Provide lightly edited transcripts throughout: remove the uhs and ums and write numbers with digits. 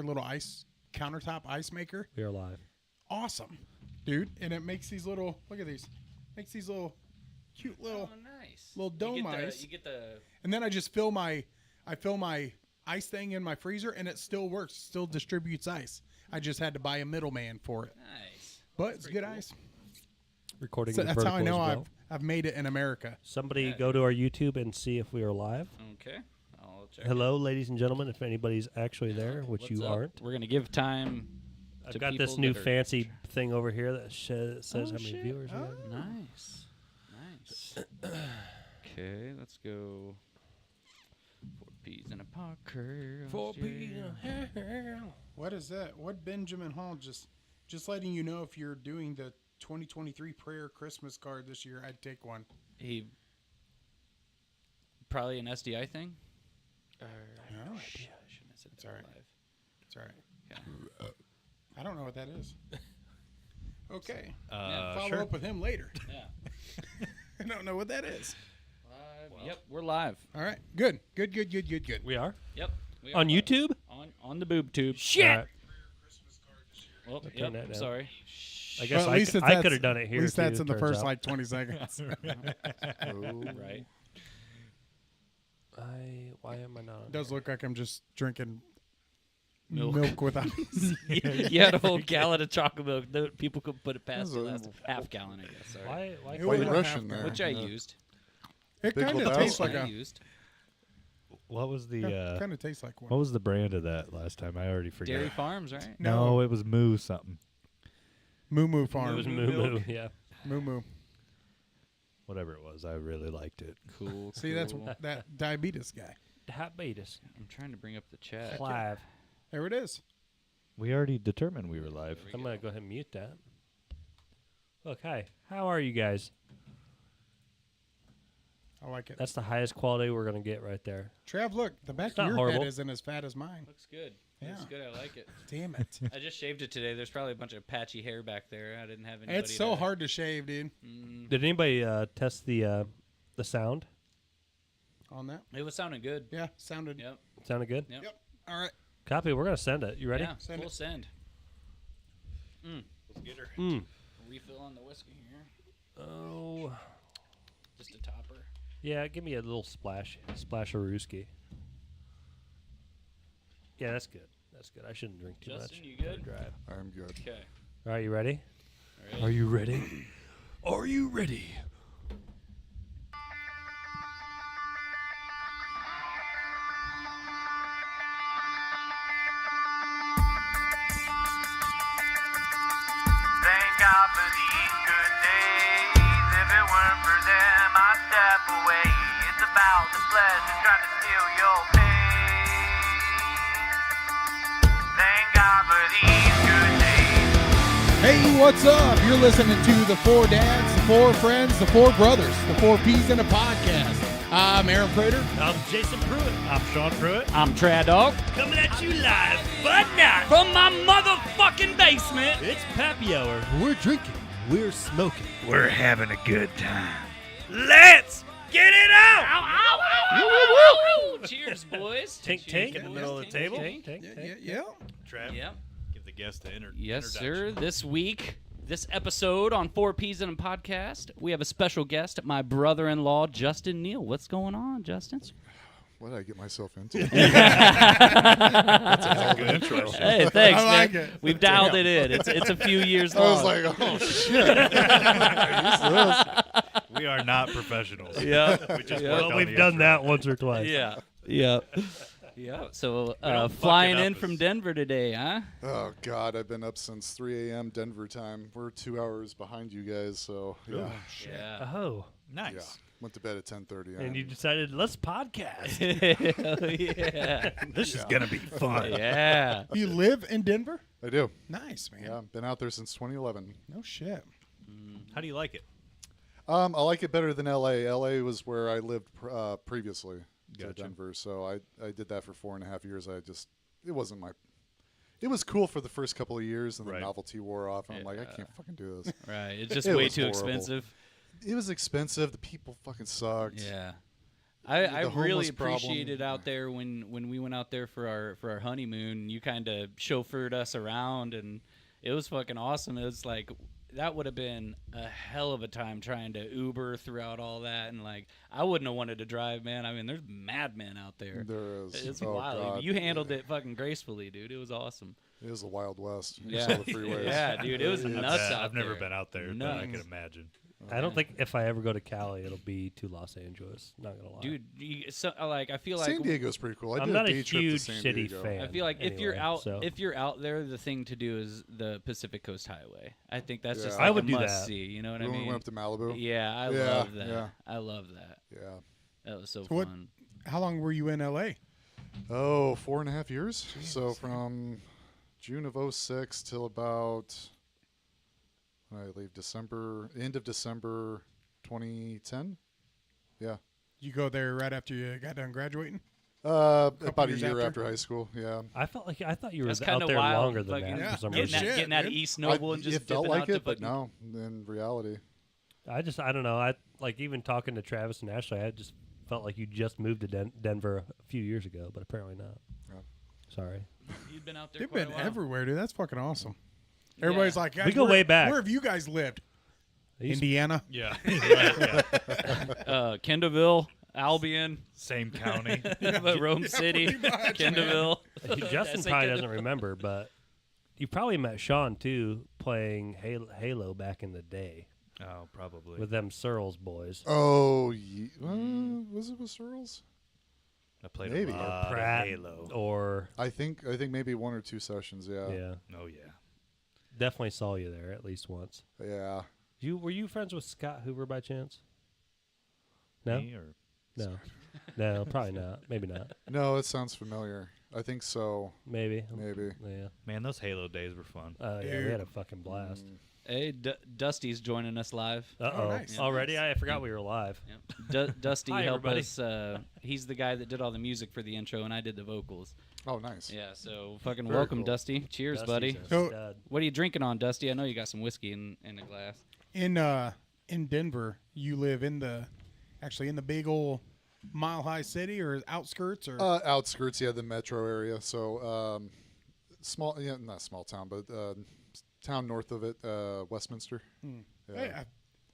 little ice countertop ice maker. We are live. Awesome, dude. And it makes these little, look at these, makes these little cute little, little dome ice. You get the. And then I just fill my ice thing in my freezer, and it still works. Still distributes ice. I just had to buy a middleman for it. Nice. But it's good ice. Recording. So that's how I know as well. I've made it in America. Somebody go to our YouTube and see if we are live. Okay. I'll check. Hello, ladies and gentlemen. If anybody's actually there, which What's you up? aren't. We're gonna give time. I've to got this people new that are- fancy thing over here that says how many shit. viewers we Oh. have. Nice. Nice. Okay, let's go. 4 P's in a poker. What is that? What Benjamin Hall just letting you know if you're doing the 2023 prayer Christmas card this year, I'd take one. He probably an SDI thing. Oh. I shouldn't have said It's that all right. live. It's all right. Okay. I don't know what that is. Okay. Yeah, Follow sure. up with him later. Yeah. I don't know what that is. Live. Yep, we're live. All right. Good. We are Yep. We on are live. YouTube. On the boob tube. Shit. All right. Well, turn yep. that down. Sorry. I guess Well, at least I that's- could have done it here. At least that's too, in the turns first out. like 20 seconds. Right. Why am I not? On It does here? look like I'm just drinking Milk. milk with ice. You had a whole gallon of chocolate milk. People could put it past the last half gallon, I guess. Sorry. Why? It White was a Russian half there. Which I Yeah. used. It Big kind of Lebowski. tastes like I a. used. What was the Kind of tastes like one. what was the brand of that last time? I already forgot. Dairy Farms, right? No, it was Moo something. Moo Moo Farm. It was Moo Moo Moo. Milk. Yeah. Moo Moo. Whatever it was, I really liked it. Cool. See, that's cool. that diabetes guy. Diabetes. I'm trying to bring up the chat. Live. There it is. We already determined we were live. I'm gonna go ahead and mute that. Look, hi. How are you guys? I like it. That's the highest quality we're gonna get right there. Trav, look, the back It's of not your horrible. head isn't as fat as mine. Looks good. Yeah. Looks good. I like it. Damn it. I just shaved it today. There's probably a bunch of patchy hair back there. I didn't have anybody. It's so hard to shave, dude, Did anybody test the sound? on that. It was sounding good. Yeah, sounded. Yep. Sounded good. Yep. Yep. All right. Copy. We're gonna send it. You ready? Yeah. Send Full it. send. Let's get her. Refill on the whiskey here. Oh. Just a topper. Yeah. Give me a little splash of Ruski. Yeah, that's good. That's good. I shouldn't drink too Justin, much. you good? Drive. I'm good. Okay. All right, you ready? All right. Are you ready? Are you ready? Thank God for these good days. If it weren't for them, I'd step away. It's about the flesh and trying to steal your pace. Thank God for these good days. Hey, what's up? You're listening to the Four Dads, the Four Friends, the Four Brothers, the 4 P's in a podcast. I'm Aaron Prater. I'm Jason Pruitt. I'm Sean Pruitt. I'm Trad Dog. Coming at you live, but not. From my motherfucking basement. It's Pappy Hour. We're drinking. We're smoking. We're having a good time. Let's get it out. Ow, ow, ow, ow, ow. Cheers, boys. Tink, Cheers, tink in the boys. middle of the Tink, table. tink. Tink. Yeah. Trav, Yep. give the guest the Yes, sir. introduction. This week, this episode on 4 P's in a Podcast, we have a special guest, my brother-in-law, Justin Neal. What's going on, Justin? What did I get myself into? That's a hell of an intro. Hey, thanks, I like man. it. We've dialed it in. It's a few years I long. was like, oh, shit. We are not professionals. yeah. We just Yeah. worked Well, on we've the done intro. that once or twice. Yeah. Yeah. Yeah. So don't fuck flying it in up from as- Denver today, huh? Oh, God, I've been up since 3 a.m. Denver time. We're 2 hours behind you guys, so yeah. Yeah. Oh. Nice. Yeah. Went to bed at 10:30. And you decided, let's podcast. Hell yeah. This is going to be fun. Yeah. You live in Denver? I do. Nice, man. Yeah, been out there since 2011. No shit. How do you like it? I like it better than LA. LA was where I lived previously to Gotcha. Denver, so I did that for 4.5 years. It wasn't my. It was cool for the first couple of years, and the Right. novelty wore off, and I'm like, I Yeah. can't fucking do this. Right. It's just It way was too horrible. expensive. It was expensive. The people fucking sucked. Yeah. I the really homeless problem. appreciated out there when we went out there for our honeymoon. You kind of chauffeured us around, and it was fucking awesome. It was like that would have been a hell of a time trying to Uber throughout all that, and like I wouldn't have wanted to drive, man. I mean, there's madmen out there. There is. It's Oh, wild. God. You handled it fucking gracefully, dude. It was awesome. It was the Wild West. You Yeah. saw the freeways. Yeah, dude. It was nuts out I've never there. been out there, but I Nuts. can imagine. I don't think if I ever go to Cali, it'll be to Los Angeles. Not gonna lie, Dude, like I feel like San Diego's pretty cool. I I'm did not a a day trip to huge San city Diego. fan. I feel like if you're anyway, out so. if you're out there, the thing to do is the Pacific Coast Highway. I think that's just Yeah. like I would a do must that. see. You know what I When we mean? went up to Malibu. Yeah, I Yeah, love that. yeah. I love that. Yeah. That was so So what- fun. How long were you in L.A.? Oh, 4.5 years. So from June of 06 till about when I leave end of December 2010. Yeah. You go there right after you got done graduating? About a years year after? after high school. Yeah. I thought you were That's out kind of there wild. longer than fucking that Yeah. for some No getting, reason. shit, getting out of dude. East Noble and just it felt dipping like out to it, but fucking- no. In reality, I don't know. I like even talking to Travis and Ashley. I just felt like you just moved to Denver a few years ago, but apparently not. Yeah. Sorry. You've been out there They've quite been a while. everywhere, dude. That's fucking awesome. Everybody's like, guys, We go where- way back. Where have you guys lived? I used- Indiana. Yeah. Kendallville, Albion, Same county. Rome City, pretty much, Kendallville. Justin Say probably Kendall- doesn't remember, but you probably met Sean too playing Halo back in the day Oh, probably. with them Searles boys. oh, was it with Searles? I played Maybe. a lot Pratt of Halo. or I think maybe 1 or 2 sessions. Yeah. yeah, Oh yeah. definitely saw you there at least once. Yeah. Were you friends with Scott Hoover by chance? No, Me or no, probably not. Maybe not. No, it sounds familiar. I think so. Maybe. Maybe. Yeah. man, those Halo days were fun. Yeah, we had a fucking blast. Hey, Dusty's joining us live. Uh-oh. nice. Already? I forgot we were live. Dusty Hi, helped everybody. us. He's the guy that did all the music for the intro, and I did the vocals. Oh, nice. Yeah, so fucking Very welcome, cool. Dusty. Cheers, Dusty's buddy. a So- stud. What are you drinking on, Dusty? I know you got some whiskey in a glass. In Denver, you live in the big old Mile High city or outskirts or Outskirts, yeah, the metro area. So not small town, but town north of it, Westminster. Yeah. Hey,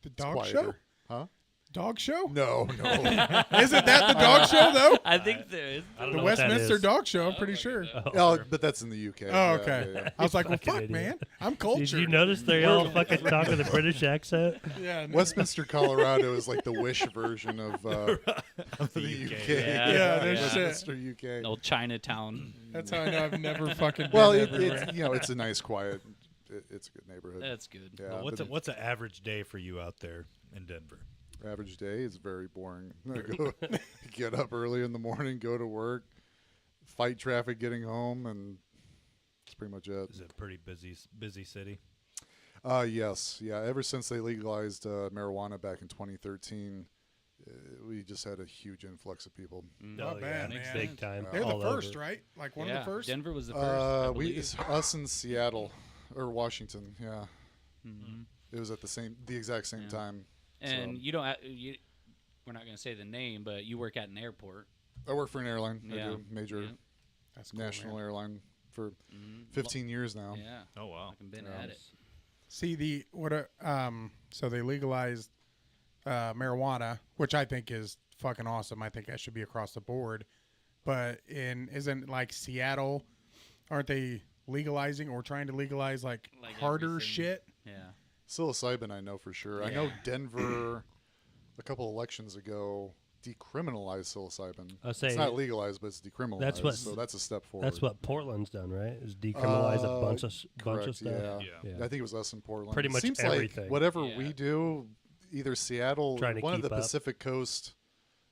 the It's dog show? quieter. Huh? Dog show? No. Isn't that the dog show though? I think there is. I don't The know what that Westminster is. Dog Show. I'm pretty sure. Oh, but that's in the UK. Oh, Yeah, okay. yeah, I was like, well, fucking fuck, idiot. man. I'm Did cultured. you notice they all fucking talk with a British accent? Yeah. yeah. no. Westminster, Colorado is like the Wish version of the UK. Yeah, no shit. Westminster, UK. Old Chinatown. That's how I know I've never fucking Well, been it, everywhere. it's a nice, quiet. It's a good neighborhood. That's good. Yeah, Well, but what's an average day for you out there in Denver? average day is very boring. I go, get up early in the morning, go to work, fight traffic getting home, and that's pretty much it. Is it a pretty busy city? Yes, yeah. Ever since they legalized marijuana back in 2013, we just had a huge influx of people. Not bad, man. Big time. They're the all first, over. right? Like one Yeah, of the first. Denver was the first. I believe. It's us in Seattle or Washington. Yeah, it was at the exact same Yeah. time. And So, you don't. We're not going to say the name, but you work at an airport. I work for an airline. I Yeah. do major Yeah. That's cool, national man. airline for Mhm. 15 years now. Yeah. Oh wow. Fucking been Yeah. at it. See so they legalized marijuana, which I think is fucking awesome. I think that should be across the board. But isn't like Seattle, aren't they legalizing or trying to legalize like harder everything. shit? Yeah. Psilocybin, I know for sure. I know Yeah. Denver, a couple elections ago, decriminalized psilocybin. I say It's not legalized, but it's decriminalized. That's what- so that's a step forward. that's what Portland's done, right? Is decriminalize a bunch of correct, stuff. Yeah. Yeah. I think it was us in Portland. Pretty It much seems everything. like whatever Yeah. we do, either Seattle, Trying to one of keep the up. Pacific Coast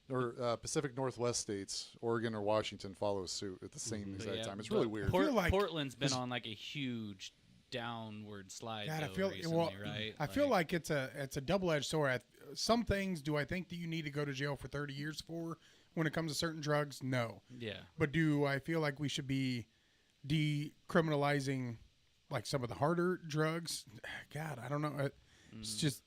or Pacific Northwest states, Oregon or Washington, follow suit at the same But exact yeah, time. It's really but weird. feel like- Portland's been Is- on like a huge downward slide. God, I though, feel recently, right? I feel like it's a double-edged sword. Some things do I think that you need to go to jail for 30 years for when it comes to certain drugs? No. Yeah. But do I feel like we should be decriminalizing like some of the harder drugs? God, I don't know. It's just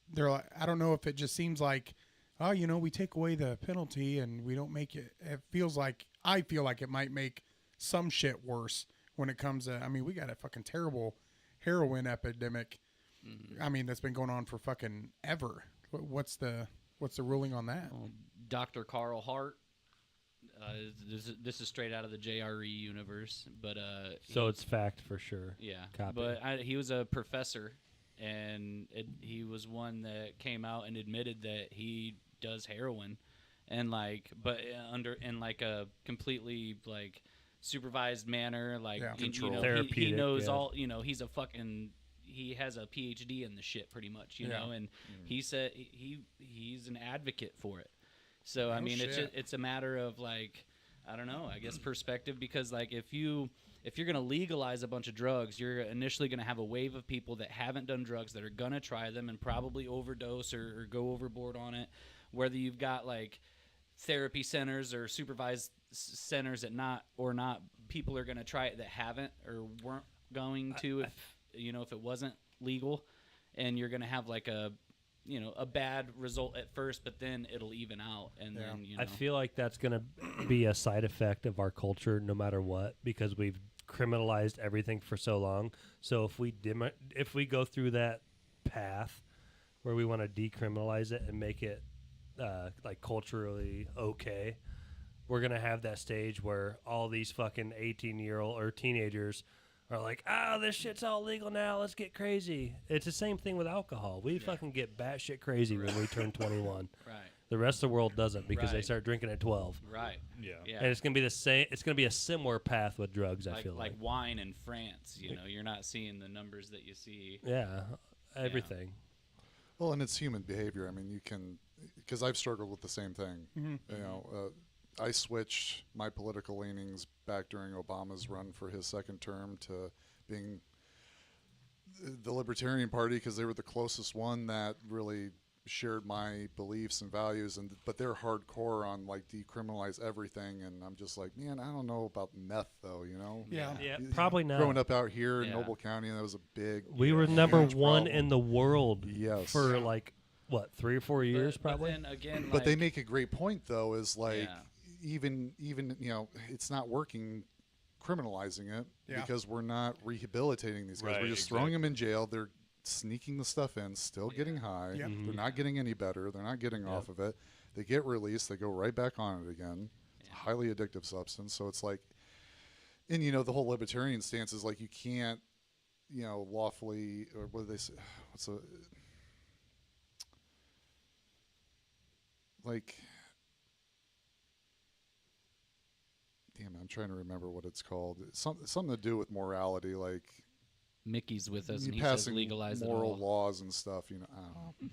I don't know if it just seems like oh, we take away the penalty and we don't make it. I feel like it might make some shit worse when it comes to. I mean, we got a fucking terrible heroin epidemic. That's been going on for fucking ever. What's the ruling on that? Dr. Carl Hart. This is straight out of the JRE universe, but So it's fact for sure. yeah. Copy. But he was a professor, and he was one that came out and admitted that he does heroin, and but in like a completely like supervised manner, like Yeah. he Therapeutic, knows yeah. all. He has a PhD in the shit, pretty much. You know, and he said he's an advocate for it. So I mean, shit. it's a matter of like, I don't know, I guess perspective, because like if you're gonna legalize a bunch of drugs, you're initially gonna have a wave of people that haven't done drugs that are gonna try them and probably overdose or go overboard on it. Whether you've got like therapy centers or supervised centers that not, people are gonna try it that haven't or weren't going to if it wasn't legal, and you're gonna have like a bad result at first, but then it'll even out, and then I feel like that's going to be a side effect of our culture no matter what, because we've criminalized everything for so long. So if we go through that path where we want to decriminalize it and make it like culturally okay, we're going to have that stage where all these fucking 18-year-old or teenagers are like, this shit's all legal now. Let's get crazy. It's the same thing with alcohol. We fucking get batshit crazy when we turn 21. Right. The rest of the world doesn't, because they Right. start drinking at 12. Right. Yeah. Yeah. And it's gonna be the same. It's gonna be a similar path with drugs. I feel like. wine in France. You're not seeing the numbers that you see. Yeah, everything. Well, and it's human behavior. I mean, you can, because I've struggled with the same thing. I switched my political leanings back during Obama's run for his second term to being the Libertarian Party, because they were the closest one that really shared my beliefs and values, but they're hardcore on like decriminalize everything, and I'm just like, man, I don't know about meth though, Yeah. Yeah, probably not. Growing up out here in Yeah. Noble County, that was a big. We were number huge one problem. in the world Yes. for like what 3 or 4 years, But probably. then again, But they make a great point though, is like Yeah. even it's not working criminalizing it Yeah. because we're not rehabilitating these guys. Right, We're just throwing them in jail. They're sneaking the stuff in, still getting high. Yep. They're not getting any better. They're not getting off of it. They get released. They go right back on it again. It's a highly addictive substance. So it's like, and the whole libertarian stance is like you can't, lawfully, or what do they say? Damn, I'm trying to remember what it's called. It's something to do with morality, like Mickey's with us, you and he says passing legalize moral it all. laws and stuff. I don't know.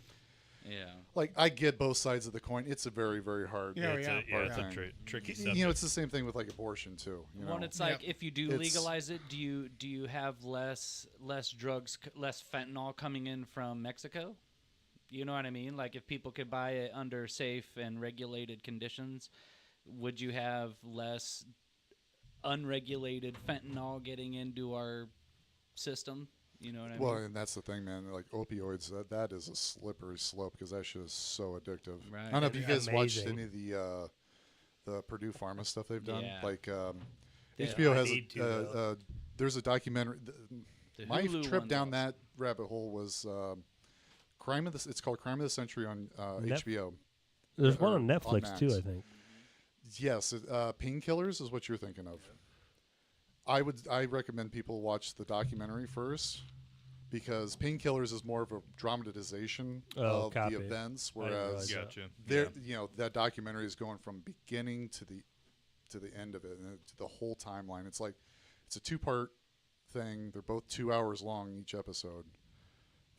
Yeah. Like I get both sides of the coin. It's a very, very hard. Yeah, It's yeah. a thing. tricky You subject. know, it's the same thing with like abortion too. Well, it's like Yep. if you do It's- legalize it, do you have less drugs, less fentanyl coming in from Mexico? You know what I mean? Like if people could buy it under safe and regulated conditions, would you have less unregulated fentanyl getting into our system? You know what I well, mean? and that's the thing, man. Like opioids, that is a slippery slope because that shit is so addictive. Right. I don't know if you Yeah. guys watched Amazing. any of the Purdue Pharma stuff they've done. Yeah. Like Yeah. HBO I has need to, there's a documentary. The My Hulu trip one down does. that rabbit hole was It's called Crime of the Century on HBO. There's one or on Netflix Max. too, I think. Yes, Painkillers is what you're thinking of. I recommend people watch the documentary first because Painkillers is more of a dramatization of copy. the events, I didn't whereas realize Gotcha. there, that documentary is going from beginning to the end of it and to the whole timeline. It's like it's a 2-part thing. They're both 2 hours long each episode.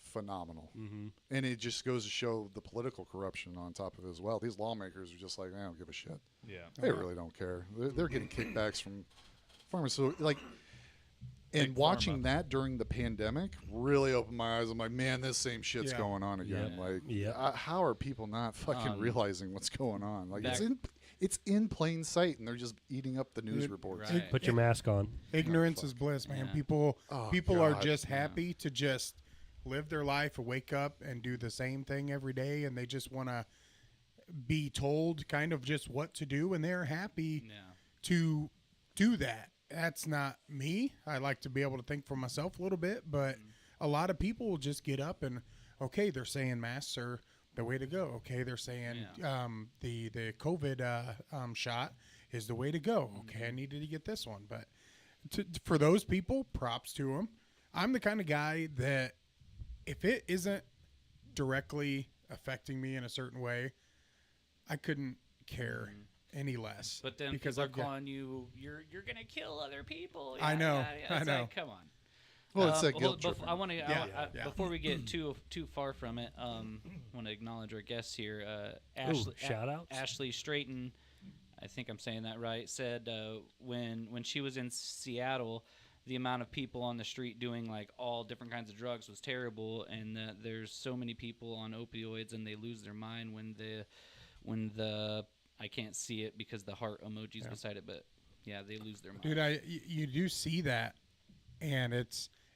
Phenomenal. Mm-hmm. And it just goes to show the political corruption on top of it as well. These lawmakers are just like, I don't give a shit. Yeah. They really don't care. They're getting kickbacks from farmers. So like, and Big watching pharma. that during the pandemic really opened my eyes. I'm like, man, this same shit's Yeah. going on again. Yeah. Like, Yeah. how are people not fucking realizing what's going on? Like, back- it's in plain sight, and they're just eating up the news It- reports. Right. Put your mask on. Ignorance is bliss, man. Yeah. People Oh, are God, just yeah. happy to just live their life, wake up and do the same thing every day, and they just want to. be told kind of just what to do, and they're happy Yeah. to do that. That's not me. I like to be able to think for myself a little bit, but a lot of people will just get up and, okay, they're saying masks are the way to go. Okay, they're saying the COVID shot is the way to go. Okay, I needed to get this one. But for those people, props to them. I'm the kind of guy that if it isn't directly affecting me in a certain way, I couldn't care any less. But then because people are I've got- calling you, you're gonna kill other people. I know, It's I know. Like, come on. Well, it's that guilt hold- trip. I want to. Yeah. Before we get too far from it, I want to acknowledge our guests here. Ashley, shout outs? Ashley Straighton, I think I'm saying that right. Said when she was in Seattle, the amount of people on the street doing like all different kinds of drugs was terrible, and that there's so many people on opioids and they lose their mind when the I can't see it because the heart emoji's beside it, but yeah, they lose their mind. Dude, you do see that, and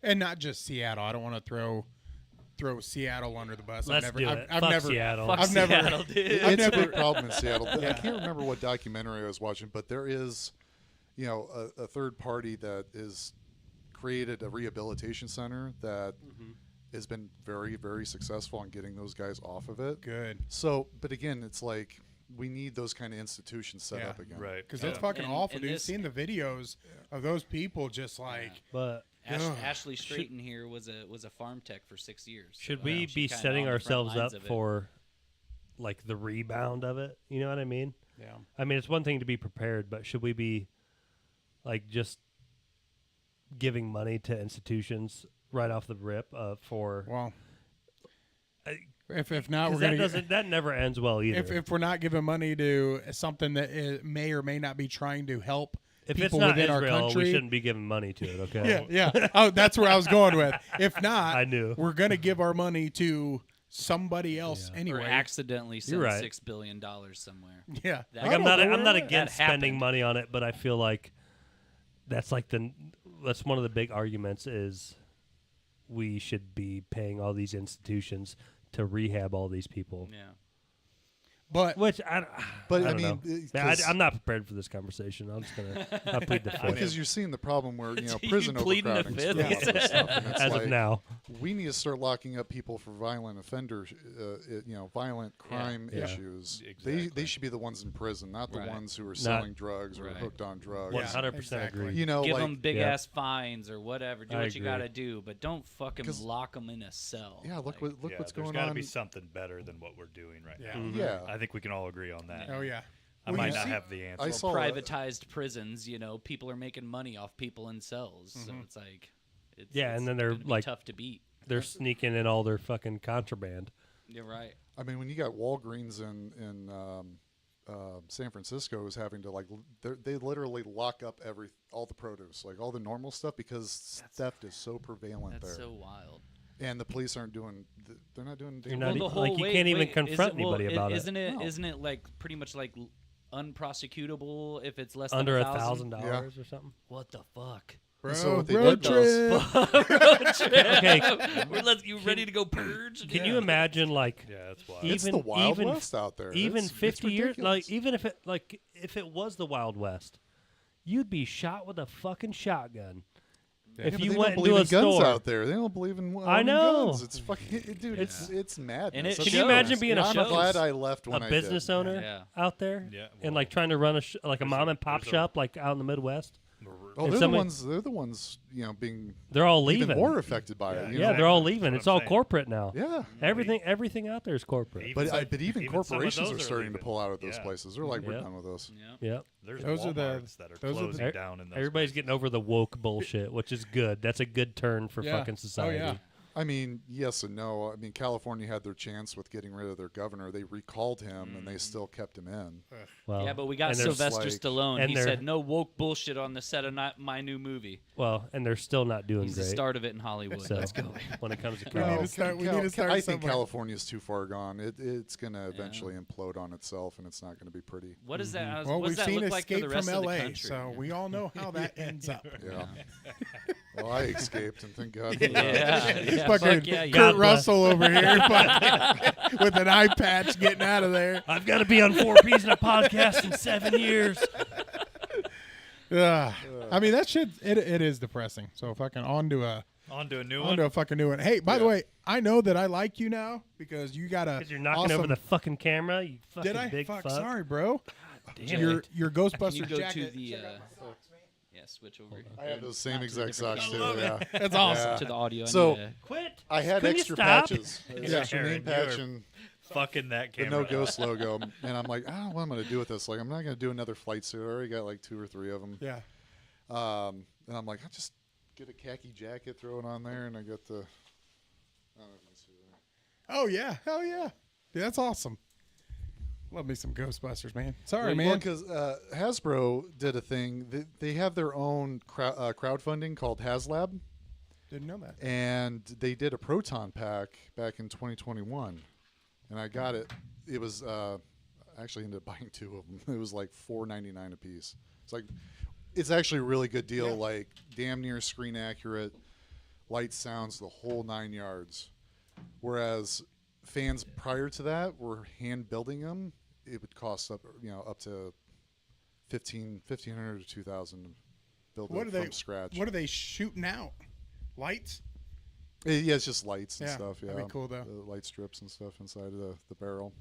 and not just Seattle. I don't want to throw Seattle under the bus. Let's do it. I've Fuck never, Seattle. Fuck I've never- Seattle, dude. It's a big problem in Seattle. I can't remember what documentary I was watching, but there is, a third party that is created a rehabilitation center that has been very, very successful in getting those guys off of it. Good, So, but again, it's like we need those kind of institutions set Yeah. up again. Right. because it's fucking And- awful, and dude. this- Seeing the videos of those people just like, But Ugh. Ashley Straighton here was a farm tech for 6 years. should So we she be kinda setting on the front ourselves lines up of it. for like the rebound of it? You know what I mean? yeah, I mean, it's one thing to be prepared, but should we be like just giving money to institutions right off the rip for? well, I- if not, 'cause we're that gonna that never ends well either. if we're not giving money to something that may or may not be trying to help If it's people not within Israel, our country, we shouldn't be giving money to it. Okay. yeah. Oh, that's where I was going with. If not, I knew. we're gonna give our money to somebody else or anyway. accidentally send right. $6 billion somewhere. Yeah, That- Like I'm not That against spending happened. money on it, but I feel like that's like that's one of the big arguments is we should be paying all these institutions to rehab all these people. Yeah. but Which But, I I don't know. mean, Man, I'm not prepared for this conversation. I'm just gonna plead the fifth because you're seeing the problem where You prison pleading the overcrowding fifth? is doing a lot of this stuff, and it's as like, of now. we need to start locking up people for violent offenders, violent crime Yeah. issues. Exactly. They should be the ones in prison, not the Right. ones who are selling drugs or Right. hooked on drugs. Yeah. 100% exactly. agree. You know, Give like them big ass fines or whatever. Do I what you agree. got to do, but don't fucking 'Cause- lock them in a cell. yeah, look Like, look Yeah, what's there's going got to on. be something better than what we're doing right Yeah. now. Yeah, I think we can all agree on that. oh yeah, I Well, might you not see- have the answer. I saw a- privatized prisons. People are making money off people in cells, so it's like, Yeah, and then they're, gonna be like- tough to beat. They're sneaking in all their fucking contraband. You're right. I mean, when you got Walgreens in San Francisco is having to they literally lock up all the produce, like all the normal stuff, because theft is so prevalent That's there, so wild. and the police aren't doing. They're not doing. You're damn not well. e- like, you can't even confront anybody about it. Isn't it? No. Isn't it like pretty much like unprosecutable if it's less Under than $1,000 or something. What the fuck? bro, so what they road did was- trip. Okay, You ready to go purge? can you imagine like Yeah, that's why. It's even the Wild even West out there. even It's 50 years ridiculous. even if it was the Wild West, you'd be shot with a fucking shotgun. Yeah, If but you they went don't into believe a in guns store, out there. They don't believe in. I owning know. Guns. It's fucking, dude. It's madness. And it That's can you what imagine is. being a I'm fucking glad I left a when I business did. owner Yeah. out there Yeah, and well, like trying to run a mom and pop there's a- shop like out in the Midwest? Oh, And they're somebody- the ones. They're the ones. Being They're all leaving. even more affected by it. Yeah, you Yeah, know? they're all Exactly. leaving. That's It's what all I'm saying. corporate now. Yeah. Everything out there is corporate. Even But some- but even some of corporations those are starting to leaving. pull out of those Yeah. places. They're like, we're Yeah. done with this. Yeah. Yep. There's Those are the- Walmarts that are those are the- closing down in those Everybody's places. getting over the woke bullshit, which is good. That's a good turn for Yeah. fucking Oh, society. yeah. I mean, yes and no. I mean, California had their chance with getting rid of their governor. They recalled him, and they still kept him in. Well, Yeah, but we got and there's- Sylvester like- Stallone. and He they're- said no woke bullshit on the set of my new movie. Well, and they're still not doing He's the great. start of it in Hollywood. So, Let's go. when it comes to We need to Cal. start- we need to start I think somewhere. California's too far gone. It's going to eventually implode on itself, and it's not going to be pretty. What does that? Well, What we've does that seen look like for Escape the rest from of the L.A., country? so we all know how that ends up. Yeah. Well, I escaped, and thank God. for that. Yeah, Fucking fuck yeah, Kurt God bless. Russell over here fucking with an eye patch getting out of there. I've got to be on 4Ps in a podcast in 7 years. I mean, that shit, it is depressing. So fucking on to a fucking new one. Hey, by the way, I know that I like you now because you got a Because you're knocking awesome, over the fucking camera. You fucking Did I? big Fuck, fuck. sorry, bro. Damn Your it. your Can Ghostbusters you go jacket. to the yeah, switch over. I have those same Not to the exact different socks too. game. Yeah. That's awesome. Yeah. To the audio. So- I need Quit. I had Couldn't you extra stop? patches. Yeah. Extra name Aaron, patch you are and Fucking that the camera. no ghost logo, and I'm like, I don't know what I'm gonna do with this. Like, I'm not gonna do another flight suit. I already got like 2 or 3 of them. Yeah. And I'm like, I'll just get a khaki jacket, throw it on there, and I got the. I don't know if you can see that. Oh yeah. Hell yeah. Dude, that's awesome. Love me some Ghostbusters, man. Sorry, Well, man. because Hasbro did a thing. They have their own crowdfunding called HasLab, Didn't know that. and they did a proton pack back in 2021, and I got it. It was I actually ended up buying 2 of them. It was like $4.99 a piece. It's like it's actually a really good deal. Yeah. Like damn near screen accurate, lights, sounds, the whole 9 yards. Whereas fans prior to that were hand building them. It would cost up to $1,500 to $2,000 to build What it are they from scratch. What are they shooting out? Lights? Yeah, it's just lights and Yeah, stuff. Yeah, that'd be cool, though. The light strips and stuff inside of the barrel.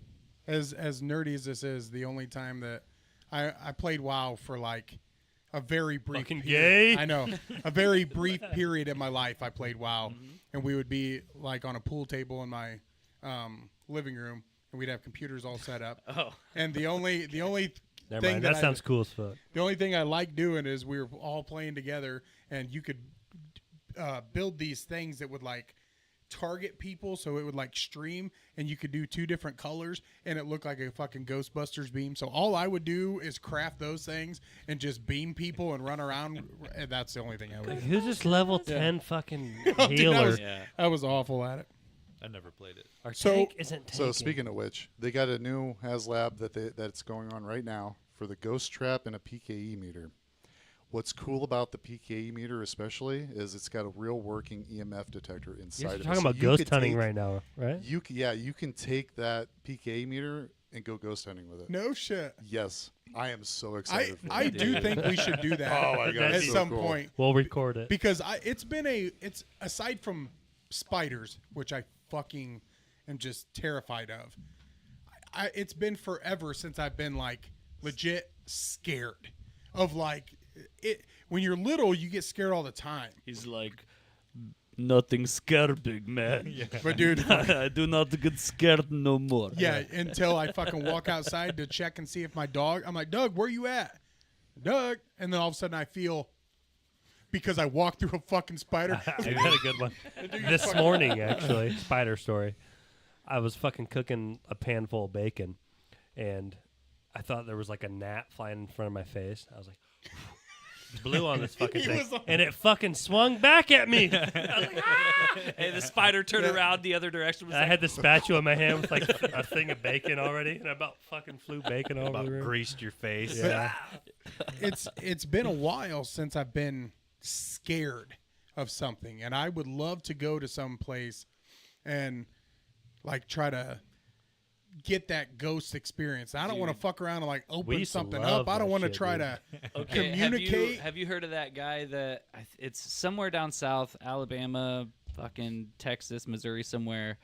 As nerdy as this is, the only time that I played WoW for like a very brief Fucking period. gay. I know. A very brief period in my life I played WoW. And we would be like on a pool table in my living room, and we'd have computers all set up. Oh. And the only Never thing mind. that That sounds cool as fuck. the only thing I liked doing is we were all playing together, and you could build these things that would like target people, so it would like stream, and you could do 2 different colors, and it looked like a fucking Ghostbusters beam. So all I would do is craft those things and just beam people and run around. And that's the only thing I would Like, do. who's this level 10 fucking Dude, I healer? was, Yeah. I was awful at it. I never played it. Our So- tank isn't tanking. So speaking of which, they got a new HasLab that's going on right now for the Ghost Trap and a PKE meter. What's cool about the PKE meter especially is it's got a real working EMF detector inside You're of it. talking So about you ghost could hunting take- right now, right? You can take that PKE meter and go ghost hunting with it. No shit. Yes, I am so excited. for I it. do think we should do that Oh my God, at that's so some cool. point. We'll record it. Because it's aside from spiders, which I fucking am just terrified of. It's been forever since I've been like legit scared of like it. When you're little, you get scared all the time. He's like, nothing scared, big man. But dude, I do not get scared no more. yeah, until I fucking walk outside to check and see if my dog. I'm like, Doug, where you at? Doug, and then all of a sudden I feel. Because I walked through a fucking spider. I got a good one. This morning, actually, spider story. I was fucking cooking a pan full of bacon, and I thought there was like a gnat flying in front of my face. I was like, blew on this fucking He thing, was on- and it fucking swung back at me. I was like, ah! Hey, the spider turned around the other direction. Was I had the spatula in my hand with like a thing of bacon already, and I about fucking flew bacon all over About the room. greased your face. Yeah. It's been a while since I've been scared of something, and I would love to go to some place and like try to get that ghost experience. I don't want to fuck around and like We open used to something love up. I don't that want to shit, try dude. to Okay, communicate. Have you heard of that guy that it's somewhere down south, Alabama, fucking Texas, Missouri, somewhere,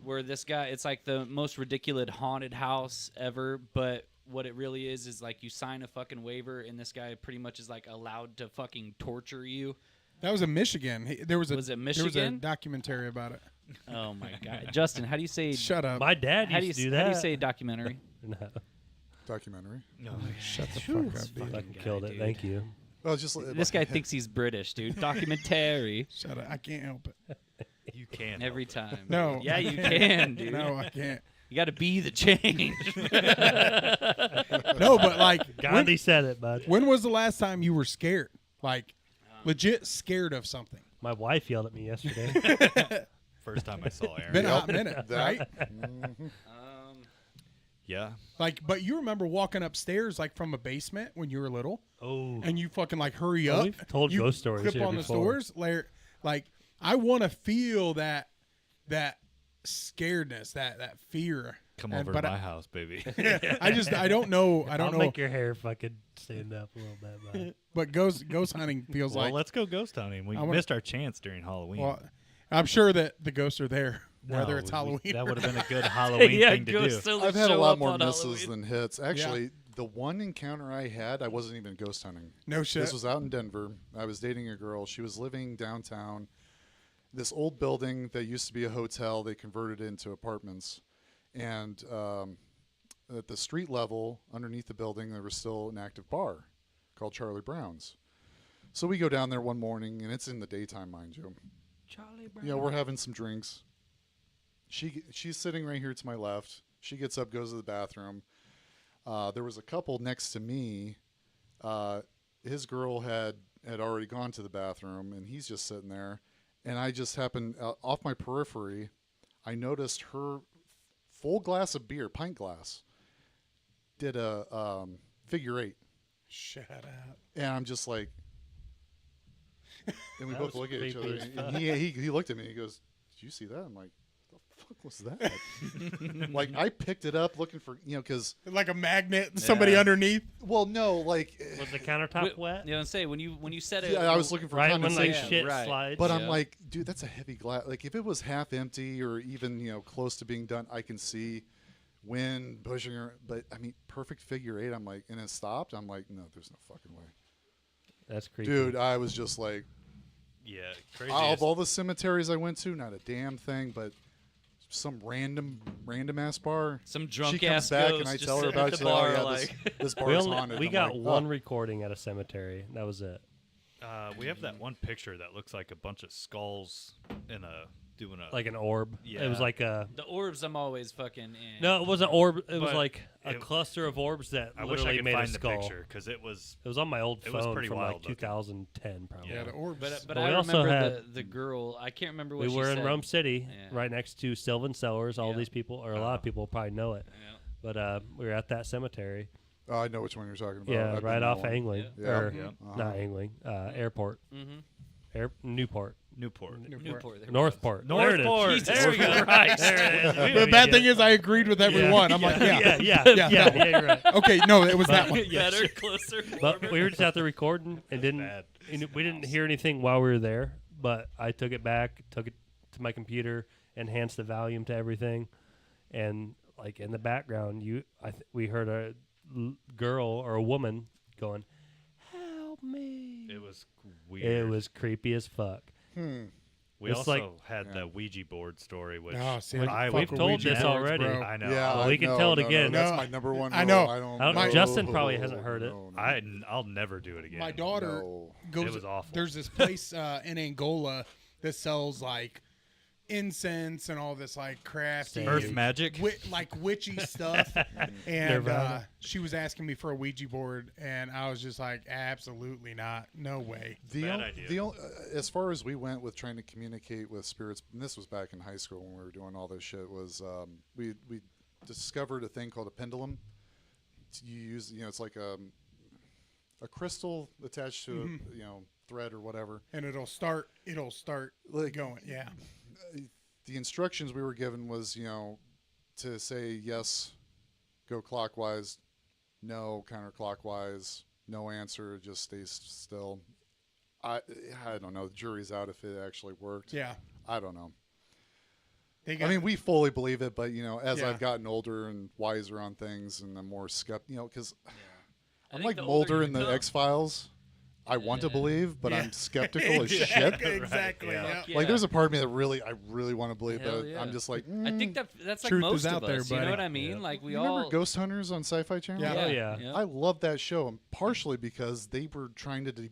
where this guy? It's like the most ridiculous haunted house ever, but what it really is like you sign a fucking waiver, and this guy pretty much is like allowed to fucking torture you. That was in Michigan. There was a Was it There was a Michigan? documentary about it. Oh my god, Justin, how do you say? Shut up. My dad How do you used to do that. how do you say documentary? No, Documentary. Shut the fuck up, dude. fucking killed it. Thank you. Well, just This guy thinks he's British, dude. Documentary Shut up. I can't help it. You can. every time. No. Yeah, I you can't. can, dude. No, I can't. You got to be the change. No, but like Gandhi said it, bud. when was the last time you were scared? Like legit scared of something? My wife yelled at me yesterday. First time I saw Aaron. Been a Yep. hot minute, That- right? Mhm. Yeah. Like, but you remember walking upstairs like from a basement when you were little, Oh, and you fucking like hurry Well, up. we've told you ghost stories clip here on before. the stores. Like, I want to feel that scaredness, that fear. Come And- over but to my house, baby. I don't know. I don't I'll know. make your hair fucking stand up a little bit. But But ghost hunting feels Well, like. let's go ghost hunting. We I wanna- missed our chance during Halloween. Well, I'm sure that the ghosts are there, whether No, it's Halloween. that or would have been a not. good Halloween yeah, thing to do. ghosts still I've had a show lot up more on misses Halloween. than hits. Actually, the one encounter I had, I wasn't even ghost hunting. No shit. This was out in Denver. I was dating a girl. She was living downtown. This old building that used to be a hotel, they converted it into apartments. And at the street level, underneath the building, there was still an active bar called Charlie Brown's. So we go down there one morning, and it's in the daytime, mind you. Charlie Brown. You know, we're having some drinks. She's sitting right here to my left. She gets up, goes to the bathroom. There was a couple next to me. His girl had already gone to the bathroom, and he's just sitting there. And I just happened, off my periphery, I noticed her full glass of beer, pint glass, did a figure 8. Shut up. And I'm just like, and we That both was look at each other. creepy as And he looked at me. He goes, "Did you see that?" I'm like, "The fuck was that?" Like I picked it up looking for because Like a magnet, somebody underneath. well, no, like was the countertop wet? You know, say when you said it. yeah, I was looking for Right when like condensation. shit right. slides. But I'm Yeah. like, dude, that's a heavy glass. Like if it was half empty or even close to being done, I can see wind pushing her. But I mean, perfect figure 8. I'm like, and it stopped. I'm like, no, there's no fucking way, That's creepy. dude. I was just like. Yeah, crazy. Of all the cemeteries I went to, not a damn thing, but some random ass bar. Some drunk she comes ass back ghost and I just tell her sitting about at it. the She's like, bar, oh, yeah, like this we bar's haunted. we I'm got like, one oh. recording at a cemetery. That was it. We have that one picture that looks like a bunch of skulls in doing a Like an orb. It was Yeah. like a. the orbs. I'm always fucking in. No, it wasn't orb. It was But like a it- cluster of orbs that I wish literally I could made find a the skull. picture because it was. It was on my old It was phone pretty from wild like looking. 2010, probably. Yeah, the orbs. But But I we also remember had- the girl. I can't remember what We she were said. in Rome City, Yeah. right next to Sylvan Cellars. All Yeah. these people, or a lot of people, probably know it. Yeah. But we were at that cemetery. Oh, I know which one you're talking about. Yeah, I've been right that off one. Angling, Yeah. or Yeah. not Angling, airport, Mm-hmm. Newport, Newport. Newport. there it Northport. Northport. There, it is. There we go. Right. There it is. The bad thing is, I agreed with everyone. I'm like, yeah. yeah, you're right. Okay, no, it was that one. was. Better, closer. But we were just out there recording and bad. we didn't hear anything while we were there. But I took it back, took it to my computer, enhanced the volume to everything, and like in the background, we heard a girl or a woman going, "Help me!" It was weird. It was creepy as fuck. We it's also like- had the Ouija board story, which Oh, see, We- I we've fuck with told Ouija this boards, already. bro. I know. Yeah, Well, we can tell it again. That's No, my number one. I rule. know. I don't. I don't- know. Justin probably hasn't heard it. No. I'll never do it again. My daughter No. goes. It was awful. There's this place in Angola that sells like incense and all this like crafty Earth magic. like witchy stuff. And Nirvana. she was asking me for a Ouija board, and I was just like, absolutely not, no way. Bad idea. As far as we went with trying to communicate with spirits, and this was back in high school when we were doing all this shit, was we discovered a thing called a pendulum. You use, it's like a crystal attached to a thread or whatever. And it'll start Like- going. Yeah. The instructions we were given was, to say yes, go clockwise, no, counterclockwise, no answer, just stay still. I don't know. The jury's out if it actually worked. Yeah. I don't know. They I mean, we fully believe it, but as Yeah. I've gotten older and wiser on things, and I'm more skeptical, because I I'm think like the older Mulder you in the become- X-Files. I want to believe, but Yeah. I'm skeptical as shit. Exactly. Yeah. Yeah. Like, there's a part of me that I really want to believe, Hell but yeah. I'm just like, I think that's like Truth most is out of there, us. You buddy. know what I mean? Yeah. Like we you all. remember Ghost Hunters on Sci-Fi Channel? Yeah. Oh, yeah. I love that show, and partially because they were trying to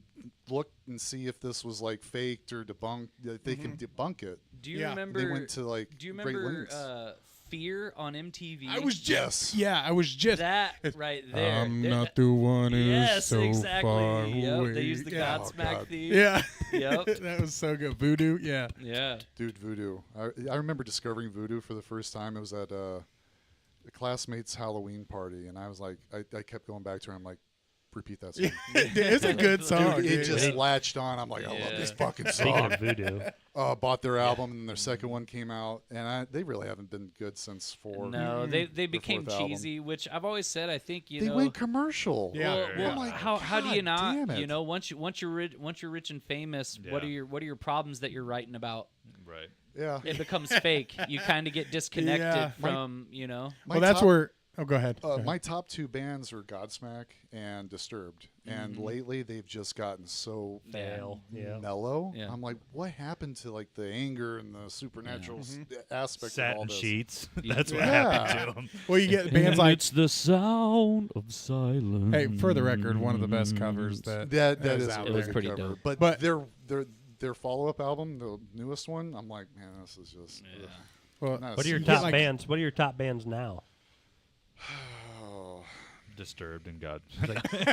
look and see if this was like faked or debunked. That they can debunk it. Do you Yeah. remember? They went to like do you great remember lengths. Fear on MTV? I was just. Yes. Yeah, I was just. that It's- right there. I'm There- not the one who's Yes, so exactly. far Yep, away. they used the yeah. Godsmack God. theme. Yeah. Yep. That was so good. Voodoo. Yeah. Yeah. Dude, Voodoo. I remember discovering Voodoo for the first time. It was at a classmate's Halloween party, and I was like, I kept going back to her. I'm like, repeat that song. It's a good song. Dude, it dude. just latched on. I'm like, I love this fucking Speaking song. of voodoo, Bought their album, and their second one came out, and they really haven't been good since No, they became fourth album. cheesy, which I've always said. I think They went commercial. Yeah. Well, I'm like, how do you God not? damn it. You know, once you're rich and famous, what are your problems that you're writing about? Right. Yeah. It becomes fake. You kind of get disconnected Yeah. from My Well, that's top- where. Oh, go ahead. My top two bands are Godsmack and Disturbed, and lately they've just gotten so fail. Yeah. mellow. Yeah. I'm like, what happened to like the anger and the supernatural aspect of all Satin this? sheets. That's what Yeah. happened to them. Well, you get bands like. the sound of silence. Hey, for the record, one of the best covers that That is is out a It was really pretty good cover. dope. But But- their follow up album, the newest one, I'm like, man, this is just. ugh. Well, Not What are your You get, top like- bands? What are your top bands now? Oh. Disturbed and God.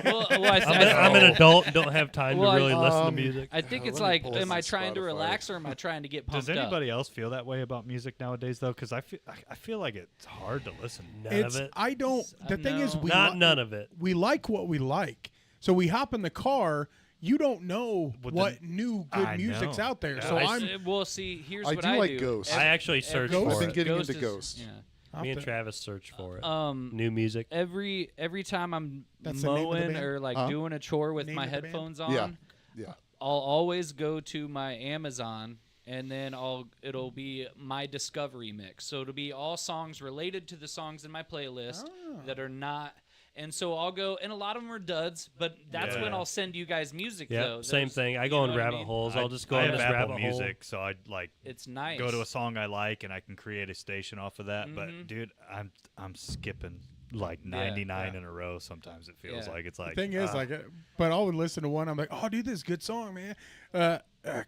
Well, I'm an adult and don't have time Well, to really listen to um, music. I think it's let me like, pull this am I on trying to Spotify. relax or am I trying to get pumped Does anybody else feel that way about music nowadays, though? Because I feel like it's hard to listen. None it's. of it. I don't. The thing is, No. we Not li- none of it. We like what we like, so we hop in the car. You don't know Well, what then- new good I music's know. out there. Yeah. So I I'm. Well, see, here's I what do I like do. Ghost. I actually searched Ghost? I've for been it. getting Ghost into is- Ghost. Yeah. I'll Me and have to- Travis searched for it. New music. Every time I'm That's the name of the mowing band? or like Huh? doing a chore with Name my of the band? headphones on, Yeah. Yeah. I'll always go to my Amazon and then it'll be my discovery mix. So it'll be all songs related to the songs in my playlist that are not. And so I'll go, and a lot of them are duds, but that's when Yeah. I'll send you guys music. Yeah, though. same Those- thing. I you go know in what I rabbit mean? holes. I'll just go I in have this Apple rabbit Music, so I'd like It's nice. go to a song I like and I can create a station off of that. Mhm. But dude, I'm skipping like 99 in a row. Sometimes it feels Yeah. like it's like The thing is, but I'll listen to one. I'm like, oh, dude, this is a good song, man.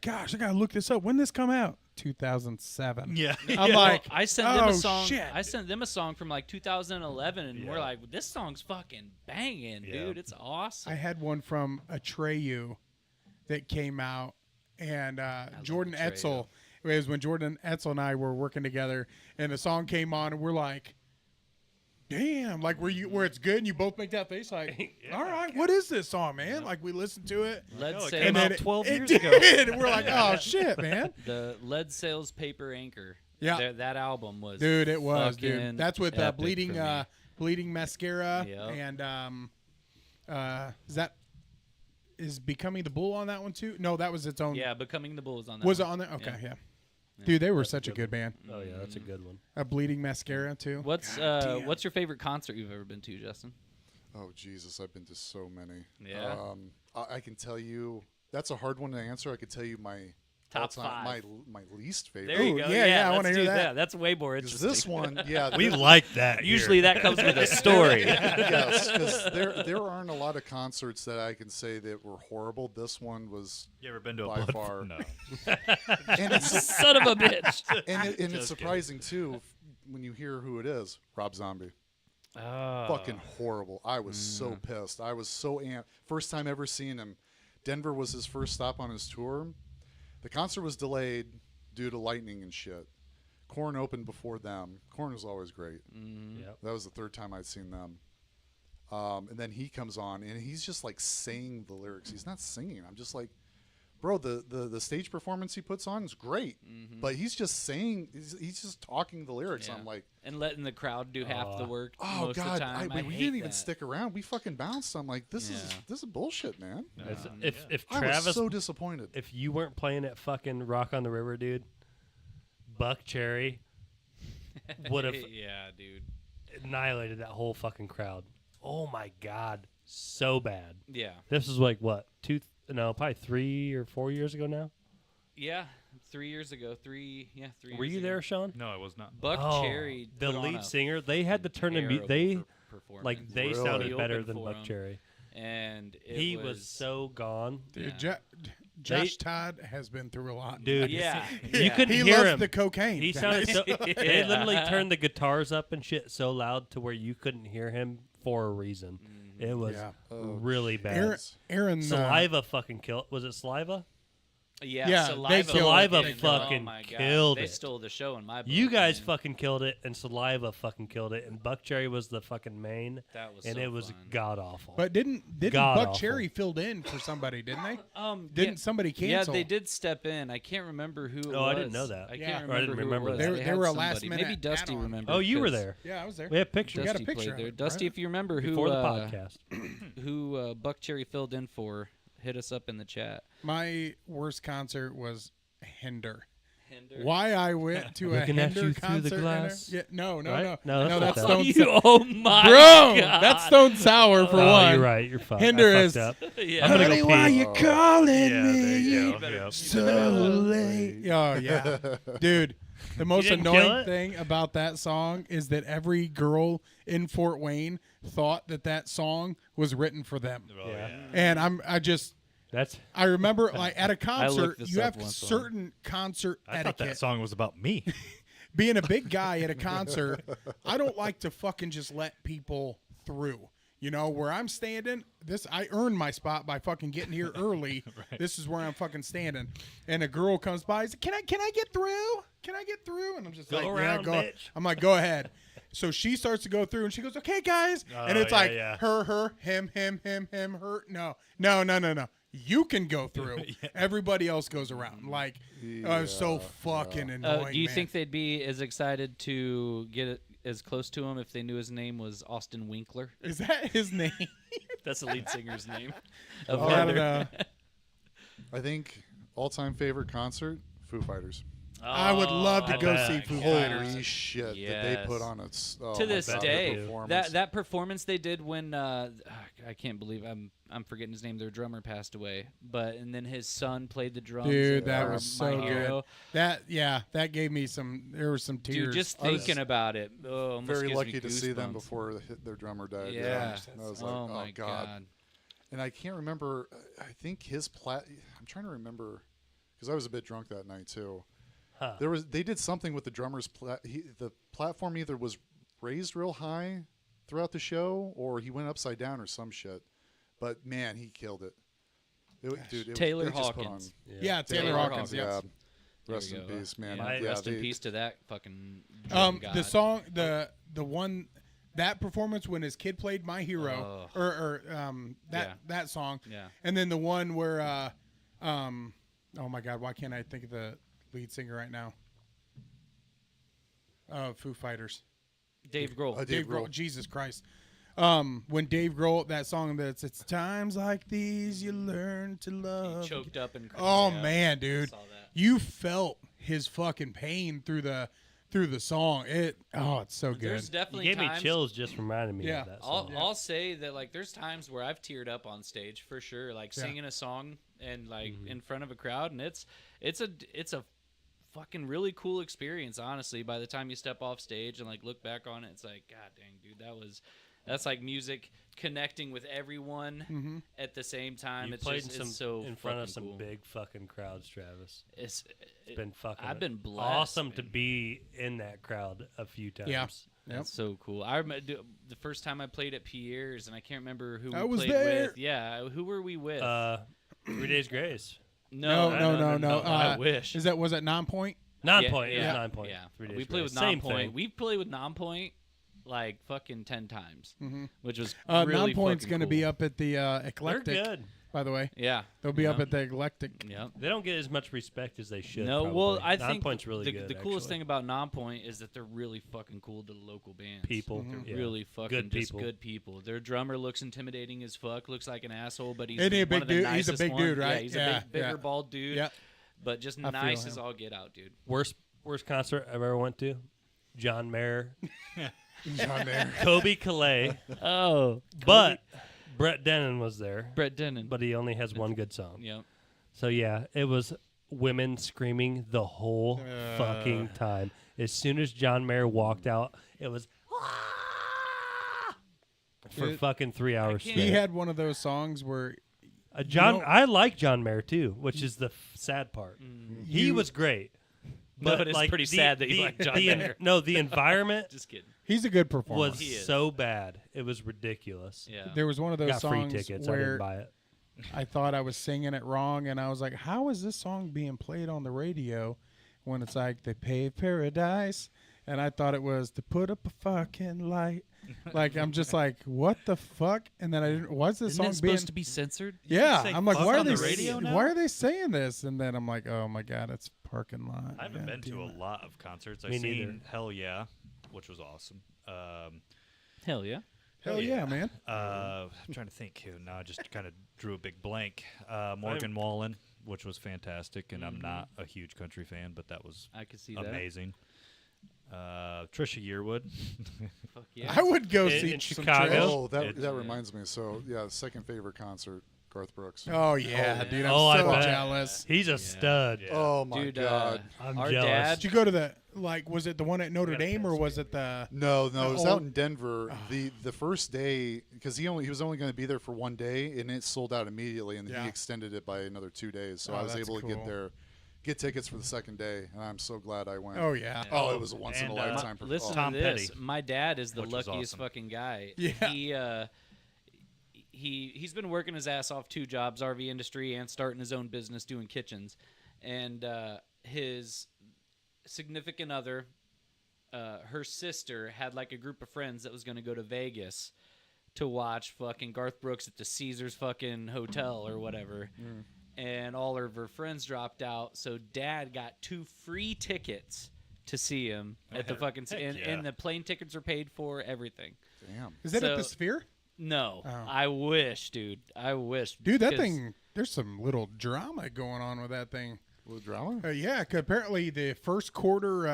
Gosh, I gotta look this up. When did this come out? 2007. yeah. I'm like, I sent them oh, a song. shit. I sent them a song from like 2011, and we're Yeah. like, "This song's fucking banging, Yeah. dude! It's awesome." I had one from Atreyu that came out, and Jordan Atreyu. Etzel. It was when Jordan Etzel and I were working together, and the song came on, and we're like, "Damn!" Like where it's good, and you both make that face, like, "All right, what is this song, man?" Like we listened to it, Lead No, it Sails, came and out then 12 it years did, ago. and we're like, "Oh shit, man!" the Lead Sails Paper Anchor. Yeah. that album was Dude, it was, fucking dude. That's with epic bleeding, for me. bleeding mascara, Yep. and is Becoming the Bull on that one too? No, that was its own. Yeah, Becoming the Bulls on that. Was it one. on there? Okay, Yeah. yeah. Dude, they were such a good band. Oh yeah, that's a good one. A bleeding mascara too. What's damn. what's your favorite concert you've ever been to, Justin? Oh Jesus, I've been to so many. Yeah. I can tell you that's a hard one to answer. I could tell you my Top all-time- five. my least favorite. There you Ooh, go. yeah, I let's wanna hear do that. That's way more 'Cause interesting. this one, yeah, We this- like that. Usually here. that comes with a story. yes, because there aren't a lot of concerts that I can say that were horrible. This one was, You ever been to a by blood? far. No. and it's Son of a bitch. and it's Just surprising too when you hear who it is. Rob Zombie. Oh. Fucking horrible. I was so pissed. I was so amped. First time ever seeing him. Denver was his first stop on his tour. The concert was delayed due to lightning and shit. Korn opened before them. Korn was always great. Yep. That was the third time I'd seen them. And then he comes on and he's just like saying the lyrics. He's not singing. I'm just like, bro, the stage performance he puts on is great, but he's just saying, he's just talking the lyrics. Yeah. I'm like, And letting the crowd do half the work oh most god, of the time. we hate didn't even that. stick around. We fucking bounced. I'm like, this Yeah. is bullshit, man. It's- if I Travis, was so disappointed. if you weren't playing at fucking Rock on the River, dude, Buck Cherry would have Yeah, dude. annihilated that whole fucking crowd. Oh my god, so bad. Yeah. This is like what probably 3 or 4 years ago now. Yeah. 3 years ago. 3 Were years you ago. there, Sean? No, I was not. Buck Oh, Cherry. the put on lead a singer. They had to turn the terrible they performance. like they Really? sounded He better opened than for Buck him. Cherry. And it He was so gone, Dude, Yeah. Josh Todd has been through a lot. dude. Yeah. You couldn't He hear loves him. the cocaine. He sounded so. They literally turned the guitars up and shit so loud to where you couldn't hear him for a reason. It was Yeah. really bad. Aaron Saliva fucking killed. Was it Saliva? Yeah, Yeah, Saliva, Saliva fucking fucking oh killed They it. stole the show in my book. You guys man. fucking killed it, and Saliva fucking killed it, and Buck Cherry was the fucking main, That was and so it was fun. god awful. But didn't God Buck awful. Cherry filled in for somebody, didn't they? Didn't somebody Yeah, cancel? they did step in. I can't remember who it was. Oh, I didn't know that. I Yeah. can't Or I didn't remember who remember it was. that. They had were a somebody. last-minute Maybe Dusty add-on. remembered. Oh, you were 'cause there. Yeah, I was there. We have pictures We got a Dusty picture played of there. it, Dusty, right? if you remember who before the podcast. who Buck Cherry filled in for, hit us up in the chat. My worst concert was Hinder. Hinder. Why I went to a Looking at Hinder you through the concert? glass. Yeah, no, Right? No, that's not that's that. Stone You, Sour. oh my Bro, God. that's Stone Sour for Oh, one. you're right. You're fucked. Hinder I is- fucked up. Yeah. I'm gonna Honey, go why pee. you calling Yeah, there me? you go. Yep. So late. Oh yeah, dude. The most didn't kill annoying it? thing about that song is that every girl in Fort Wayne thought that song was written for them, Oh, Yeah. and That's I remember like at a looked concert this you up have once on- certain concert I thought etiquette. that song was about me. Being a big guy at a concert, I don't like to fucking just let people through. You know, where I'm standing, I earned my spot by fucking getting here early. This is where I'm fucking standing. And a girl comes by, says, Can I get through? Can I get through? And I'm just Go like, around, yeah, go. bitch. I'm like, go ahead. So she starts to go through and she goes, okay, guys. And Oh, it's yeah, like yeah. her, him, her. No. You can go through. Everybody else goes around. Like, it was so fucking annoying. Do you man. think they'd be as excited to get it as close to him if they knew his name was Austin Winkler? Is that his name? That's the lead singer's name. I don't know. I think all-time favorite concert, Foo Fighters. I would love to I go bet. see Foo Holy Fighters. shit that Yes. they put on it. Oh, To my this God, day, their performance. that performance they did when I can't believe I'm forgetting his name. Their drummer passed away, and then his son played the drums. Dude, in, that uh, was My so Hero. good. That gave me some. There were some tears. Dude, just I was thinking about it, almost very gives lucky me to see them goosebumps. before their drummer died. Yeah. I was like, oh my God. And I can't remember. I think his I'm trying to remember because I was a bit drunk that night too. Huh. They did something with the drummer's the platform either was raised real high throughout the show or he went upside down or some shit. But man, he killed it. Dude, Taylor they just put Hawkins. Yeah, Taylor Taylor Hawkins. Hawkins. Yeah. There Rest we in go. peace, man. Yeah, Rest in they- peace to that fucking drum god. The song, the one, that performance when his kid played My Hero, that song, Yeah. and then the one where, oh my God, why can't I think of the lead singer right now? Foo Fighters. Dave Grohl. Dave Grohl. Jesus Christ. When Dave Grohl, that song that's it's times like these you learn to love. Choked up and Oh yeah, man, dude, saw that. you felt his fucking pain through the song. It's so good. There's You definitely gave me times. chills just reminding me Yeah. of that I'll, song. I'll say that like there's times where I've teared up on stage for sure, like singing a song and like in front of a crowd, and it's a fucking really cool experience. Honestly, by the time you step off stage and like look back on it, it's like, God dang, dude, that's like music connecting with everyone at the same time. You It's played just, in it's so in front of fucking some cool. big fucking crowds, Travis. It's Been fucking. I've been blessed. Awesome to man. be in that crowd a few times. Yeah. That's so cool. I remember the first time I played at Pierre's, and I can't remember who I we was played there. with. Yeah, who were we with? 3 Days Grace. No. I wish. Was that Non-Point? Non-point. Yeah, It was yeah. 9 point. Yeah. 3 Days We played Grace. with Same Non-Point. thing. We played with Non-Point like fucking 10 times, which was Non-Point's really going to fucking be cool. up at the They're Eclectic. good. By the way, Yeah, they'll be up Yeah. at the Eclectic. Yep. They don't get as much respect as they should. No, probably. well, I think Non-point's really the, good. the coolest actually. thing about Non-Point is that they're really fucking cool to the local bands. People. They're Yeah. really fucking Good just people. good people. Their drummer looks intimidating as fuck. Looks like an asshole, but he's Isn't he a one big of the dude? He's a nicest big ones. dude, Yeah, right? he's Yeah, a bigger yeah. bald dude. Yeah. But just I feel nice him. as all get out, dude. Worst concert I've ever went to. John Mayer, John Mayer. Kobe Calais, Oh, but Brett Dennen was there. Brett Dennen. But he only has one good song. Yep. So yeah, it was women screaming the whole fucking time. As soon as John Mayer walked out, it was for Dude, fucking 3 hours can't- straight. He had one of those songs where John, you know- I like John Mayer too, which is the sad part. He You- was great. No, But it is like pretty sad that you like John Mayer. No, the environment Just kidding. he's a good performer. was He is. so bad. It was ridiculous. Yeah. There was one of those Got free songs tickets. I where didn't buy it. I thought I was singing it wrong, and I was like, how is this song being played on the radio when it's like they pave paradise? And I thought it was to put up a fucking light. Like, I'm just like, what the fuck? And then I didn't. Why's this Isn't song it being? supposed to be censored? Yeah, say I'm like, fuck why are on they the radio now? why are they saying this? And then I'm like, oh my god, it's parking lot. I haven't God been to damn a it. lot of concerts. Me I've neither. seen Hell Yeah, which was awesome. Hell yeah. Hell yeah, man. I'm trying to think who. Now I just kind of drew a big blank. Morgan Wallen, which was fantastic, and I'm not a huge country fan, but that was I could see that. amazing. Trisha Yearwood. Fuck yeah. I would go In- see in some Chicago? Trish. Oh, that It's- reminds me. So yeah, second favorite concert, Garth Brooks. Oh yeah, dude. I'm Oh, I so bet. jealous. He's a stud. Yeah. Oh my Dude, god. I'm our jealous. dad. Did you go to the was it the one at Notre gotta Dame or piss was it the? No, it was Oh. out in Denver. The first day, because he was only going to be there for one day, and it sold out immediately, and Yeah. he extended it by another 2 days. So Oh, I was that's able to cool. get tickets for the second day, and I'm so glad I went. Oh yeah. Oh, it was a once in a And, lifetime. Listen Tom to this. Petty, My dad is the which was luckiest awesome. fucking guy. Yeah. He's been working his ass off 2 jobs, RV industry, and starting his own business doing kitchens. And his significant other, her sister, had like a group of friends that was going to go to Vegas to watch fucking Garth Brooks at the Caesars fucking hotel or whatever. And all of her friends dropped out, so Dad got 2 free tickets to see him at the fucking Heck and, yeah. and the plane tickets are paid for, everything. Damn. Is that at the So- Sphere? No, Oh. I wish, dude. I wish, Dude, that 'cause- thing. There's some little drama going on with that thing. With drama? Yeah, 'cause apparently the first quarter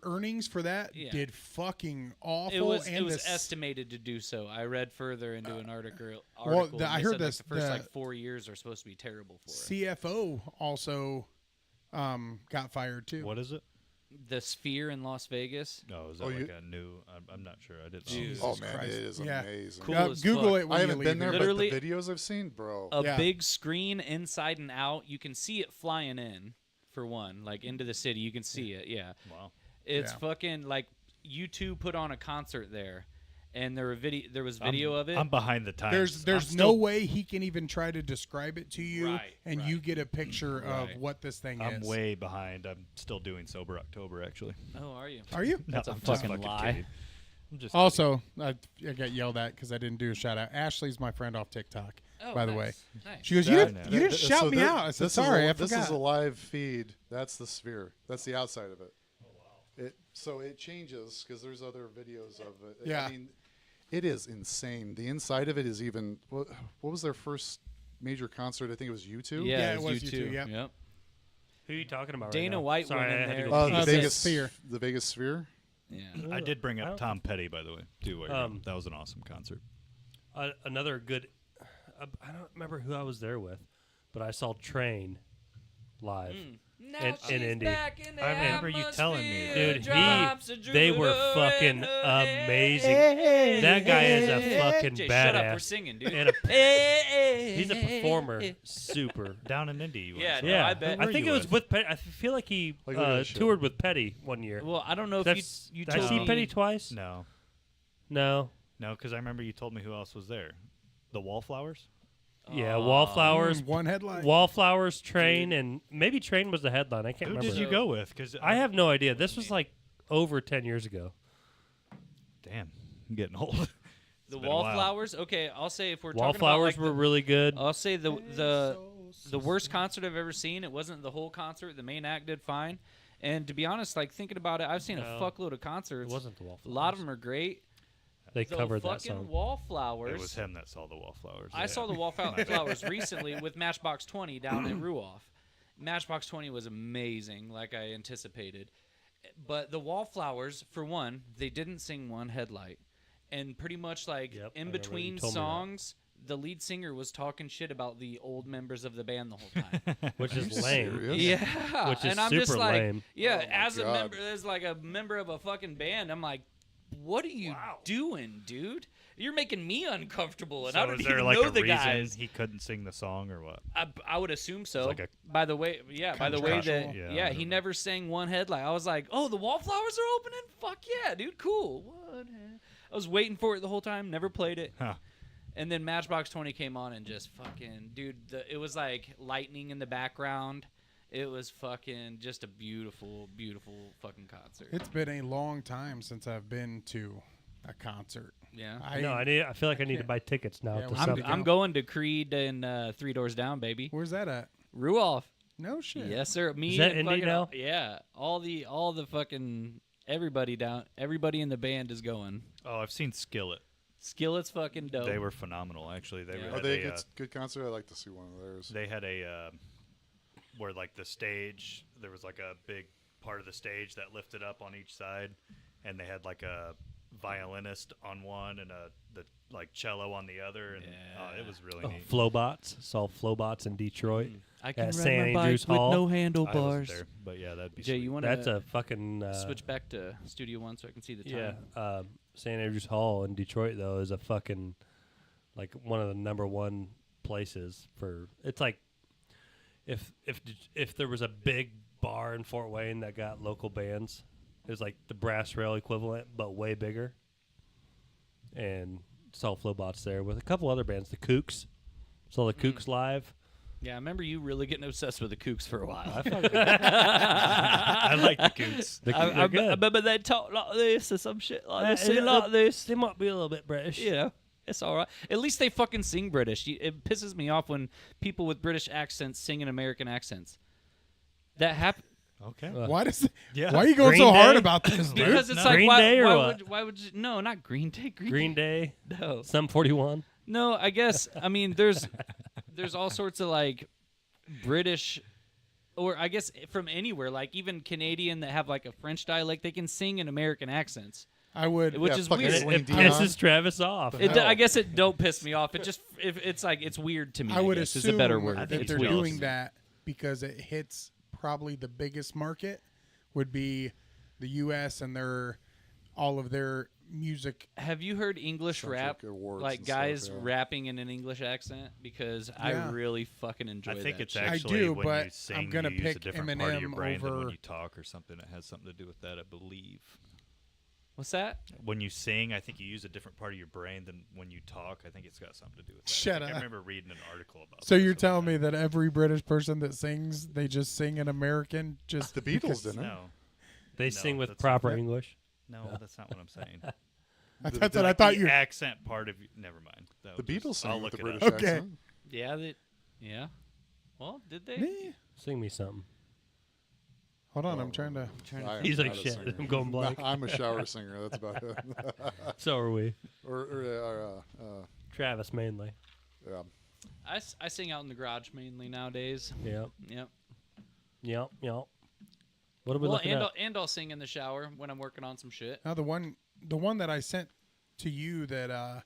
earnings for that Yeah. did fucking awful. It was and was the estimated to do so. I read further into an article. well, and I they heard said, this- Like, the first the- like 4 years are supposed to be terrible for it. CFO also got fired too. What is it? The Sphere in Las Vegas. No, is that Oh, like you- a new? I'm not sure. I didn't. Dude. Oh Jesus man, Christ. it is Yeah. amazing. Cool as Google fuck. it. When I you haven't leave been there, here. Literally- but the videos I've seen, bro. A Yeah. big screen inside and out. You can see it flying in. For one, like into the city, you can see it. Yeah, Wow. it's Yeah. fucking like U2 put on a concert there, and there was video of it. I'm behind the times. There's I'm no still- way he can even try to describe it to you, Right, and right. you get a picture Right. of what this thing I'm is. way behind. I'm still doing sober October actually. Oh, are you? Are you? That's a I'm just fucking lie. kidding. I'm just Also, I got yelled at because I didn't do a shout out. Ashley's my friend off TikTok, Oh, by the nice. way. Nice. She goes, That- you didn't shout so me that- out. I said, this is sorry, I This forgot. is a live feed. That's the Sphere. That's the outside of it. Oh wow. So it changes because there's other videos of it. Yeah. I mean, it is insane. The inside of it is even. What was their first major concert? I think it was U2. Yeah, Yeah, it it was was U2. U2, yep. Yep. Who are you talking about? Dana right now? White Sorry, went in I had to there. go The pee. He said Vegas Sphere. The Vegas Sphere. Yeah. I did bring I up don't- Tom Petty, by the way, too. That was an awesome concert. Another good. I don't remember who I was there with, but I saw Train live. in Indy. I remember you telling me. Dude, they were fucking amazing. That guy is a fucking Jay, badass. shut up, we're singing, dude. And he's a performer. Super. Down in Indy, you went. Yeah, So- no, Yeah, I bet. I think it was with Petty. I feel like he Like, look at this shit. toured with Petty one year. Well, I don't know if That's, you did I told see me. Petty twice? No, No. because I remember you told me who else was there. The Wallflowers. Yeah, Wallflowers. One headline. Wallflowers, Train, and maybe Train was the headline. I can't Who remember. did you go with? Because I have no idea. This was like over 10 years ago. Damn, I'm getting old. The It's been a while. Wallflowers. Okay, I'll say if we're talking about Wallflowers like were really good. I'll say the worst concert I've ever seen. It wasn't the whole concert. The main act did fine. And to be honest, like thinking about it, I've seen a No, fuckload of concerts. It wasn't the Wallflowers. A lot of them are great. They The covered that fucking song. Wallflowers. It was him that saw the Wallflowers. I yeah. saw the Wallflowers recently with Matchbox 20 down in Ruoff. Matchbox 20 was amazing, like I anticipated. But the Wallflowers, for one, they didn't sing one headlight. And pretty much like Yep, I in remember you between told me that. songs, the lead singer was talking shit about the old members of the band the whole time. Which Are is you lame. serious? Yeah, Which is and I'm just super like, lame. yeah, Oh my as a God. member, as like a member of a fucking band, I'm like, what are you doing, dude? You're making me uncomfortable, and So I don't is there even like know a the reason guys. he couldn't sing the song or what? I would assume so. like a by the way, by the way contractual. that Yeah, I yeah, don't he know. never sang one headlight. I was like, oh, the Wallflowers are opening. Fuck yeah, dude, cool. What? I was waiting for it the whole time. Never played it. Huh. And then Matchbox 20 came on and just fucking, dude, it was like lightning in the background. It was fucking just a beautiful, beautiful fucking concert. It's been a long time since I've been to a concert. Yeah. I feel like I need to buy tickets now. Yeah, to I'm- something. I'm going to Creed and Three Doors Down, baby. Where's that at? Ruoff. No shit. Yes, sir. Me Is that and indie fucking, now? Yeah. All the fucking everybody in the band is going. Oh, I've seen Skillet. Skillet's fucking dope. They were phenomenal, actually. They Yeah. were Are they a good concert? I'd like to see one of theirs. They had a where like the stage, there was like a big part of the stage that lifted up on each side, and they had like a violinist on one and the like cello on the other, and it was really neat. Flowbots. Saw Flowbots in Detroit. I at St. Andrews Hall. I wasn't there, but yeah, that'd be Jay, sweet. you want That's to a fucking switch back to Studio One so I can see the yeah. time? St. Andrews Hall in Detroit though is a fucking like one of the number one places for. It's like if there was a big bar in Fort Wayne that got local bands, it was like the Brass Rail equivalent but way bigger. And saw Flowbots there with a couple other bands, the Kooks. Saw the Kooks live. Yeah, I remember you really getting obsessed with the Kooks for a while. I like the Coots. They're good. remember they talk like this or some shit like this. Uh, Sing like this. They might be a little bit British. You know, it's all right. At least they fucking sing British. It pisses me off when people with British accents sing in American accents. That happens. Okay. Why does? Yeah. Why are you going Green so hard Day? about this, dude? Because it's No. like, Green why, Day or why what? Why would you? No, not Green Day. Green Day, No. Sum 41. No, I guess. I mean, there's all sorts of like British, or I guess from anywhere, like even Canadian that have like a French dialect, they can sing in American accents, I would. which Yeah, is fucking weird. Celine It Dion. pisses Travis off. The I hell? guess it don't piss me off. It just it's like it's weird to me. I would guess, assume is a better word. that It's they're weird. doing that because it hits probably the biggest market would be the U.S. and all of their music. Have you heard English Centric rap? awards Like and stuff, guys yeah. rapping in an English accent? Because I Yeah. really fucking enjoy I think that it's shit. actually do, when but you sing, I'm gonna you use pick a different part of your Eminem brain than when over- you talk or something. It has something to do with that, I believe. What's that? When you sing, I think you use a different part of your brain than when you talk. I think it's got something to do with that. Shut I up. remember reading an article about So this you're one telling time. me that every British person that sings, they just sing in American? Just The Beatles didn't. No. They No, sing with that's proper not- English. No, that's not what I'm saying. That's The- what I Like thought the you. accent part of never mind. That The was Beatles just- I'll sang with look the it British up. Okay. accent. Yeah, yeah. Well, did they? Eh, Sing me something. Hold on, I'm trying to. I am He's like, not a shit, singer. I'm going blank. I'm a shower singer. That's about it. So are we. Travis mainly. Yeah. I sing out in the garage mainly nowadays. Yep. Yep. Yep. Yep. What are we Well, looking and at? I'll sing in the shower when I'm working on some shit. Now the one that I sent to you that I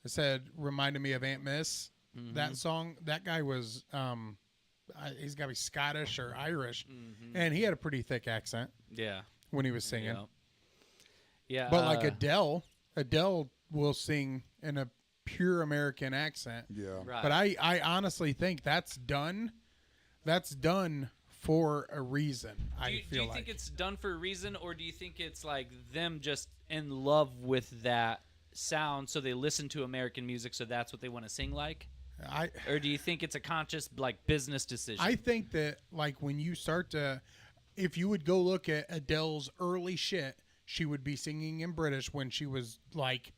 said reminded me of Aunt Miss. Mm-hmm. That song. That guy was he's got to be Scottish or Irish, and he had a pretty thick accent Yeah. when he was singing. Yeah. Yeah. But like Adele will sing in a pure American accent. Yeah. Right. But I honestly think that's done for a reason. do you like think it's done for a reason, or do you think it's like them just in love with that sound, so they listen to American music, so that's what they want to sing like? Or do you think it's a conscious like business decision? I think that like when you start to, if you would go look at Adele's early shit, she would be singing in British when she was like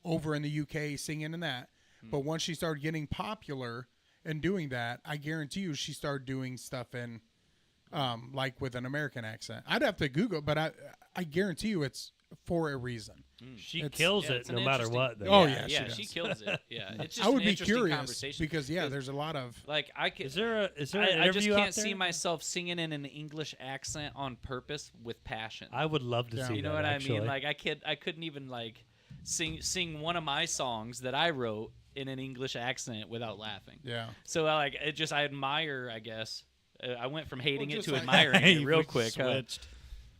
over in the UK singing in that. But once she started getting popular and doing that, I guarantee you she started doing stuff in like with an American accent. I'd have to Google, but I guarantee you it's for a reason. She It's- kills Yeah, it it's an no matter interesting- what. Though. Oh, yeah, yeah, yeah, she she does. kills it. Yeah, it's just I would an be interesting curious conversation because there's a lot of like I could. Is there an I just interview out can't there? see myself singing in an English accent on purpose with passion. I would love to Yeah. see You know that, what actually. I mean? Like I couldn't even like sing one of my songs that I wrote in an English accent without laughing. yeah. So I admire, I guess. I went from hating it just to like- admiring it real We quick. huh? switched.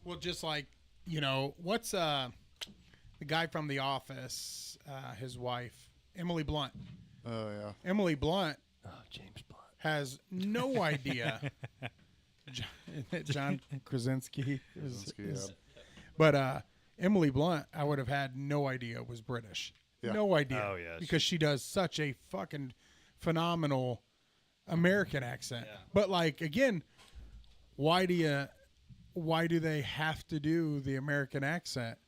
Well, just like, what's the guy from The Office, his wife, Emily Blunt. Oh yeah. Emily Blunt Oh, James Blunt. has no idea. John Krasinski. Krasinski, yeah. But Emily Blunt, I would have had no idea was British. Yeah. No idea. Oh, yeah, Because she does such a fucking phenomenal American accent. Yeah. But like again, why do they have to do the American accent?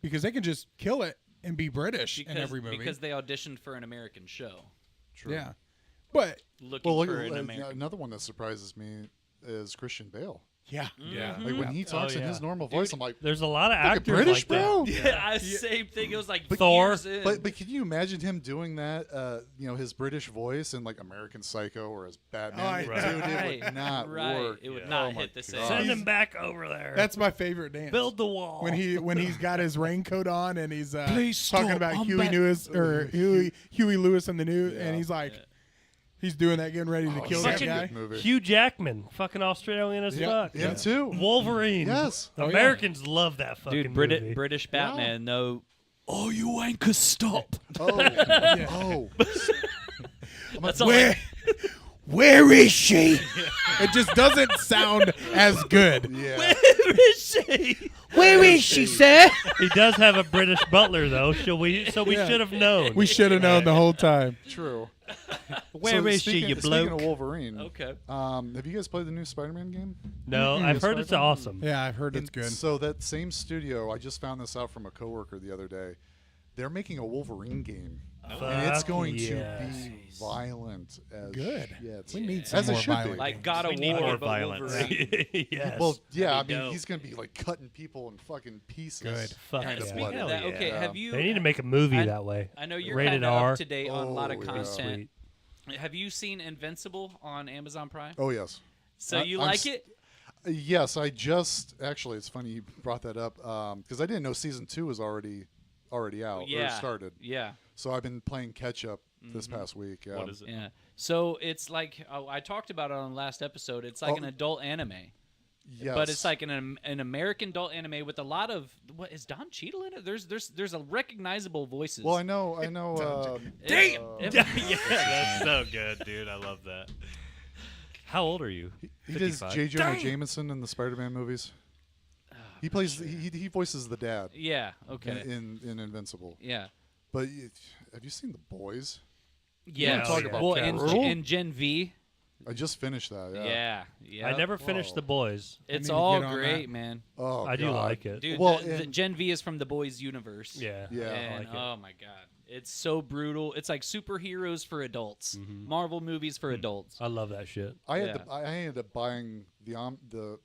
Because they can just kill it and be British in every movie. Because they auditioned for an American show. True. Yeah. But Looking Well, look, for an American. another one that surprises me is Christian Bale. yeah. Yeah. Like when he talks in yeah. his normal voice, I'm like, There's a lot of fucking actors British, like that. bro. Yeah, same thing. It was like Thor. years in. But can you imagine him doing that? His British voice in like American Psycho or as Batman. Oh, Dude, yeah. it would not right. work. It would Yeah. not Oh my hit the God. same. Send him back over there. That's my favorite dance. Build the wall. when he's got his raincoat on and he's Please talking stop, about I'm Huey back. Lewis or Huey Lewis in the news, and he's like, Yeah. he's doing that, getting ready to kill such that a guy. good movie. Hugh Jackman, fucking Australian as Yep. fuck. Him too. Wolverine. Yes. Oh, yeah. Americans love that fucking Dude, movie. British Batman, no. Oh, you wankers, stop. Oh. Oh. That's all Where, where is she? It just doesn't sound as good. Yeah. Where is she? Where is she, sir? He does have a British butler though. So we Yeah. should have known. We should have known the whole time. True. Where is she, you Speaking bloke? of Wolverine, Okay. have you guys played the new Spider-Man game? No, I've heard it's awesome. Yeah, I've heard it's And good. So that same studio, I just found this out from a coworker the other day. They're making a Wolverine game, and it's Fuck going yes. to be violent as Good. shit. We need some As it more should be. violent Like games. God of We need War, more but violence. Wolverine. Yes. Well, yeah, I That'd be mean, dope. he's gonna be like cutting people in fucking pieces. Good. Fuck Kind of yeah. Speaking bloody. of that, Hell okay, yeah. have you? They need to make a movie I- that way. I know you're Rated kind of R. up to date on a lot of Oh, yeah. content. Sweet. Have you seen Invincible on Amazon Prime? Oh yes. So I- you I'm like s- it? Yes, I just actually. It's funny you brought that up because I didn't know season 2 was already out or Yeah. started. Yeah. So I've been playing catch up this past week. Yeah. What is it? Yeah. So it's like I talked about it on the last episode. It's like Oh. an adult anime, Yes. but it's like an American adult anime with a lot of what is Don Cheadle in it? There's a recognizable voices. Well, I know. Damn. Yeah, that's so good, dude. I love that. How old are you? He does 55. J. Jonah Jameson in the Spider-Man movies. He plays. He voices the dad Yeah. Okay. in Invincible. Yeah. But have you seen The Boys? Yeah. talk about well, Cat and, Rule? and Gen V. I just finished that. Yeah. Yeah. Yeah. I never finished Whoa. The Boys. It's need to all get on great, that. man. Oh, I do God. like it. Dude, Well, the and- Gen V is from the Boys universe. Yeah. Yeah. And, like it. oh my god, it's so brutal. It's like superheroes for adults, Marvel movies for adults. I love that shit. I had Yeah. I ended up buying the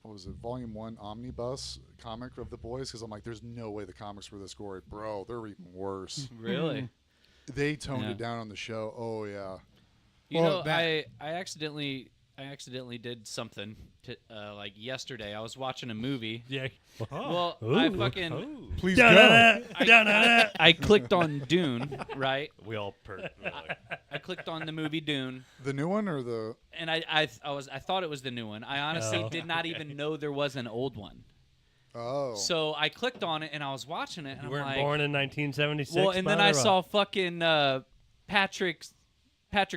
what was it, Volume 1 omnibus comic of The Boys because I'm like, there's no way the comics were this gory, bro. They're even worse. Really? They toned Yeah. it down on the show. Oh yeah. You Well, know, that- I accidentally did something to, like yesterday. I was watching a movie. Yeah. Well, Ooh. I fucking Please go. Da-da-da, da-da-da. I clicked on Dune, right? We all we're like, I clicked on the movie Dune, The new one or the and I thought it was the new one. I honestly Oh. did not even know there was an old one. oh So I clicked on it and I was watching it, and You I'm weren't like, born in 1976. well, and then bud, I or what? saw fucking Patrick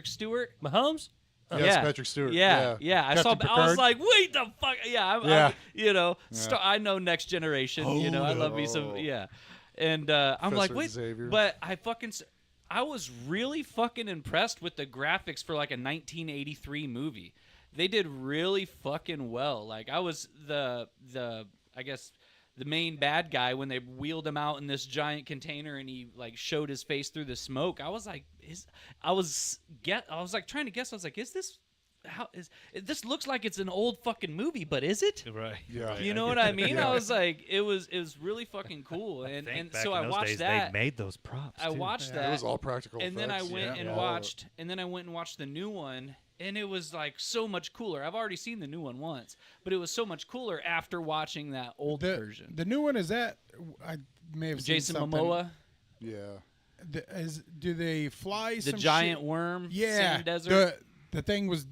Stewart. Mahomes. yes, yeah. Patrick Stewart. Yeah. I Captain saw. I Picard. was like, wait the fuck. Yeah. I'm, Yeah. you know, Yeah. I know Next Generation. You know, I love me some. Oh. Yeah. And I'm like, Professor wait, Xavier. but I was really fucking impressed with the graphics for like a 1983 movie. They did really fucking well. Like I was the I guess the main bad guy when they wheeled him out in this giant container and he like showed his face through the smoke. I was like, I was like trying to guess. I was like, this looks like it's an old fucking movie, but is it? right. Yeah. right, You know I what get I it. mean? Yeah. I was like, it was really fucking cool. And Think and back so in I those watched days, that. They made those props. I too. watched It that. was all practical And then I effects. went and all of it. watched, the new one, and it was like so much cooler. I've already seen the new one once, but it was so much cooler after watching that old version. The new one is that I may have seen Jason something. Momoa, Yeah. Do they fly the some giant shit? worm, Yeah, sand desert. the thing was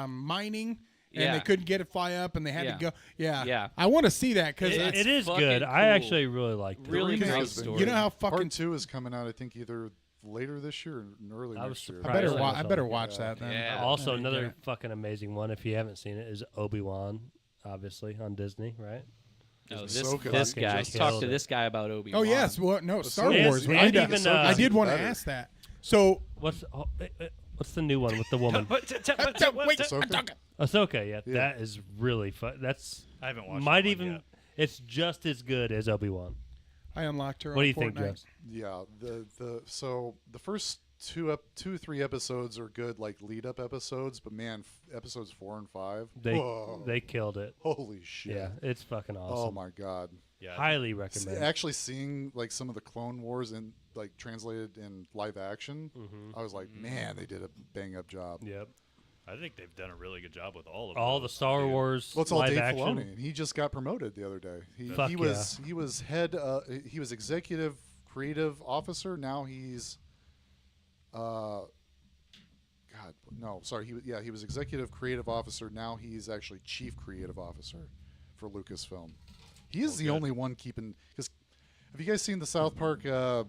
mining, and Yeah. they couldn't get it fly up, and they had Yeah. to go. Yeah, Yeah. I want to see that because It is fucking good. I cool. actually really liked it. Really Remake great has been story. you know how Part fucking 2 is coming out, I think, either later this year or early I was next year. I surprised. better Really? I better watch that then. Yeah. Also, There you another go. fucking amazing one. If you haven't seen it, is Obi-Wan, obviously on Disney, right? No, Ahsoka this fucking guy. just Talk killed to it. this guy about Obi. Oh yes, well, no, Star Yes, Wars. We and need to- even, I did want to better. ask that. So What's the new one with the woman? wait, Ahsoka? Ahsoka. Yeah, Yeah. that is really fun. That's I haven't watched might that one even. yet. It's just as good as Obi-Wan. I unlocked her. What on do you think, Fortnite. Jess? Yeah, so the first 3 episodes are good, like lead up episodes, but man, episodes 4 and 5, whoa, They killed it. holy shit! Yeah, it's fucking awesome. Oh my god! Yeah. Highly S- recommend. Actually, seeing like some of the Clone Wars and like translated in live action, I was like, man, they did a bang up job. Yep. I think they've done a really good job with all of All the those, Star dude. Wars Well, it's all live Dave action. Filoni, and he just got promoted the other day. Fuck He was head. He was executive creative officer. Now he's, God, no, sorry. He was executive creative officer. Now he's actually chief creative officer for Lucasfilm. He is the good. only one keeping. Because have you guys seen the South Park? Hell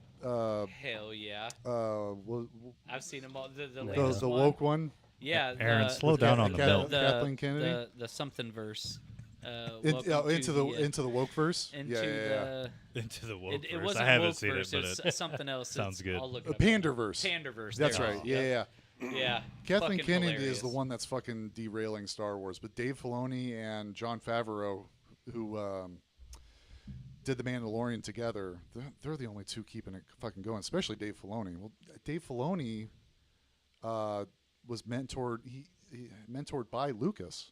yeah. The I've seen them all. The latest the one. woke one. Yeah. Aaron, the, slow down on the belt. Kathleen Kennedy? The something verse. Into the woke verse. Into yeah. the. Into the woke It verse. wasn't I haven't woke seen verse, it, but it's something else. sounds good. I'll look it A up. Panderverse. Panderverse. That's there it right. is. Yeah, Yep. yeah. Yeah. Kathleen Fucking Kennedy hilarious. is the one that's fucking derailing Star Wars, but Dave Filoni and Jon Favreau, who did The Mandalorian together, they're the only two keeping it fucking going, especially Dave Filoni. Well, Dave Filoni was mentored. He mentored by Lucas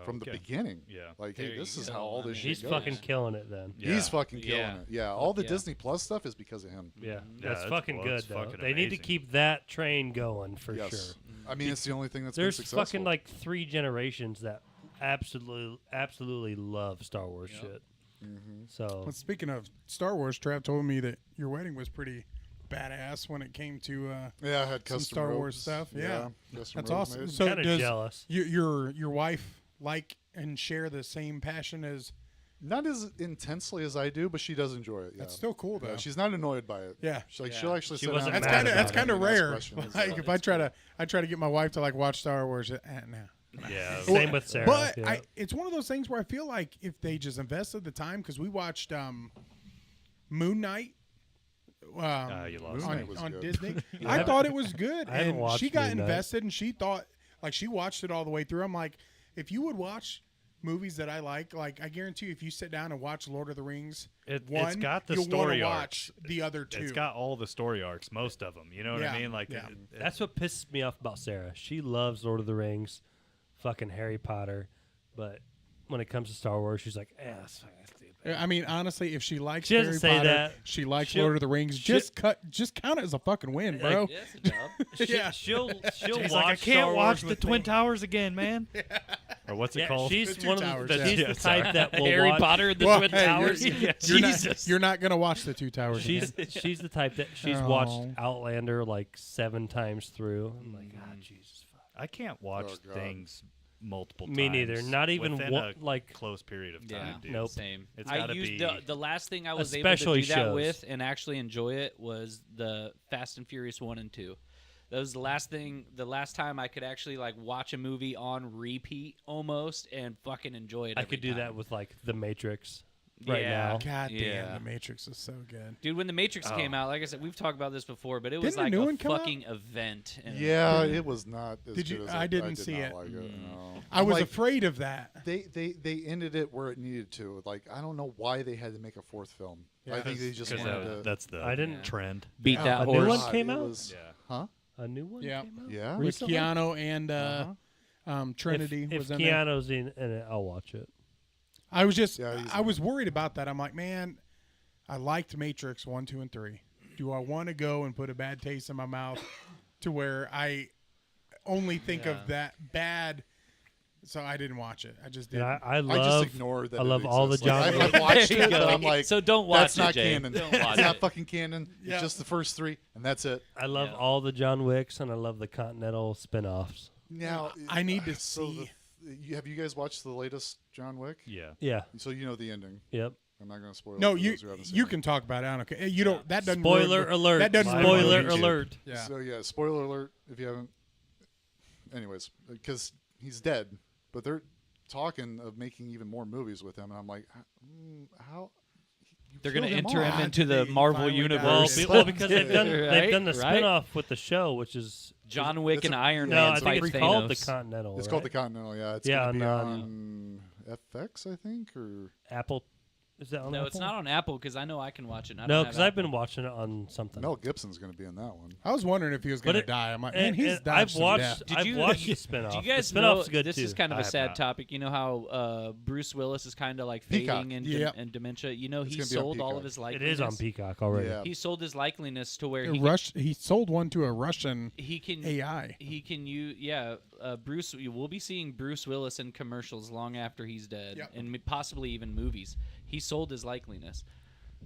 from the okay. beginning. Yeah. Like, There hey, you this is go. how all I this mean, shit He's goes. fucking killing it then. Yeah. He's fucking killing Yeah. it. Yeah, all the yeah. Disney Plus stuff is because of him. Yeah, Yeah, that's it's- fucking well, good it's though. fucking They need to amazing. keep that train going for Yes. sure. I mean, it's the only thing that's There's been successful. fucking like 3 generations that absolutely love Star Wars shit. So Well, speaking of Star Wars, Trav told me that your wedding was pretty badass when it came to yeah, I had some custom Star Wars robes. stuff. Yeah, custom that's robes awesome. made. So kind of does jealous. your wife like and share the same passion as? Not as intensely as I do, but she does enjoy it. Yeah. That's still cool though. Yeah, she's not annoyed by it. Yeah. She's like, Yeah. she'll actually She sit wasn't down. mad that's about kind it. of and ask rare. questions. Like if I try to get my wife to like watch Star Wars, no. Yeah. Same with Sarah. But yeah. it's one of those things where I feel like if they just invested the time, because we watched Moon Knight you lost Moon on, Knight was on good. Disney. Yeah. I thought it was good, I haven't and watched she got Moon Knight. invested, and she thought like she watched it all the way through. I'm like, if you would watch movies that I like I guarantee you, if you sit down and watch Lord of the Rings, It's one, got the you'll story wanna arcs. watch the other two. It's got all the story arcs, most of them. You know what Yeah, I mean? Like, yeah. That's what pisses me off about Sarah. She loves Lord of the Rings, fucking Harry Potter, but when it comes to Star Wars, she's like, that's fucking stupid. I mean, honestly, if she likes She doesn't Harry say Potter, that. she likes She'll- Lord of the Rings. Just count it as a fucking win, bro. Like, Yeah, that's a job. Yeah. She'll She's watch like, I can't Star watch Wars the with Twin me. Towers again, man. Or what's it Yeah, called? she's The Two one Towers, of the, yeah. she's the type that will Harry watch. Potter and the Well, Twin hey, Towers. You're not gonna watch the Two Towers. She's again. she's the type that she's Oh. watched Outlander like 7 times through. I'm like, God, Jesus, fuck. I can't watch Oh, God. things multiple times. Me neither. Not even within one- a like- close period of time, Yeah. dude. Nope. Same. It's I gotta used be- the last thing I was Especially able to do that shows. with and actually enjoy it was the Fast and Furious 1 and 2. That was the last time I could actually like watch a movie on repeat almost and fucking enjoy it. I every could do time. that with like The Matrix right Yeah. now. God damn, Yeah. The Matrix is so good. Dude, when The Matrix came Oh. out, like I said, we've talked about this before, but it was Didn't a like new a one come out? fucking event. And Yeah, it was not as Did you- good as I didn't did see not it. Like it. No. I was Like, afraid of that. They ended it where it needed to. Like, I don't know why they had to make a 4th film. I think they just Because wanted to. that's the I didn't- trend. beat Yeah. that A new horse. one God, came it out? was- Yeah. Huh? A new one Yeah. came out? Yeah. With Recently? Keanu and Trinity If was in there. Keanu's in it, I'll watch it. I was just Yeah, he's I was worried about that. I'm like, man, I liked Matrix 1, 2, and 3. Do I want to go and put a bad taste in my mouth to where I only think Yeah. of that bad? So I didn't watch it. I just And didn't. I I love. just ignored that. I it love all the exists. Like, John I Wick. watched There you it, but go. I'm like, So don't watch that's it, not Jay. canon. Don't It's watch not it. fucking canon. Yeah. It's just the first 3, and that's it. I love Yeah. all the John Wicks, and I love the Continental spin-offs. Now I need to so see. have you guys watched the latest John Wick? Yeah. Yeah. So you know the ending. Yep. I'm not going to spoil. No, it for you those who haven't seen you it. can talk about it. I don't care. You don't. That doesn't. Spoiler ruin, alert. That doesn't ruin Spoiler the movie. alert. Yeah. So yeah, spoiler alert if you haven't. Anyways, because he's dead, but talking of making even more movies with him, and I'm like, how? you They're gonna killed enter him off. into the He Marvel finally died. universe. Well, because they've done Right? the Right? spinoff with the show, which is John Wick It's and a- Iron no, Man I fight think it's Thanos. called the Continental. It's called the right? Continental. Yeah, it's Yeah, gonna be on, on FX, I think, or Apple. Is that on No, Apple? it's not on Apple because I know I can watch it. And I No, don't because have I've been Apple. watching it on something. Mel Gibson's going to be in that one. I was wondering if he was But going to it- die. I'm like, and- man, he's and died I've some watched. death. Did I've you- watched the spinoff. Do you guys the know spinoff's good this too. is kind of I a have sad not. topic? You know how Bruce Willis is kind of like Peacock. fading and, Yep. and dementia. You know, It's he gonna be on sold all of Peacock. his It likeliness. is on Peacock already. Yeah. He sold his likeliness to where He sold one to a Russian he can AI. He can use Bruce. You will be seeing Bruce Willis in commercials long after he's dead, Yep. and possibly even movies. He sold his likeliness,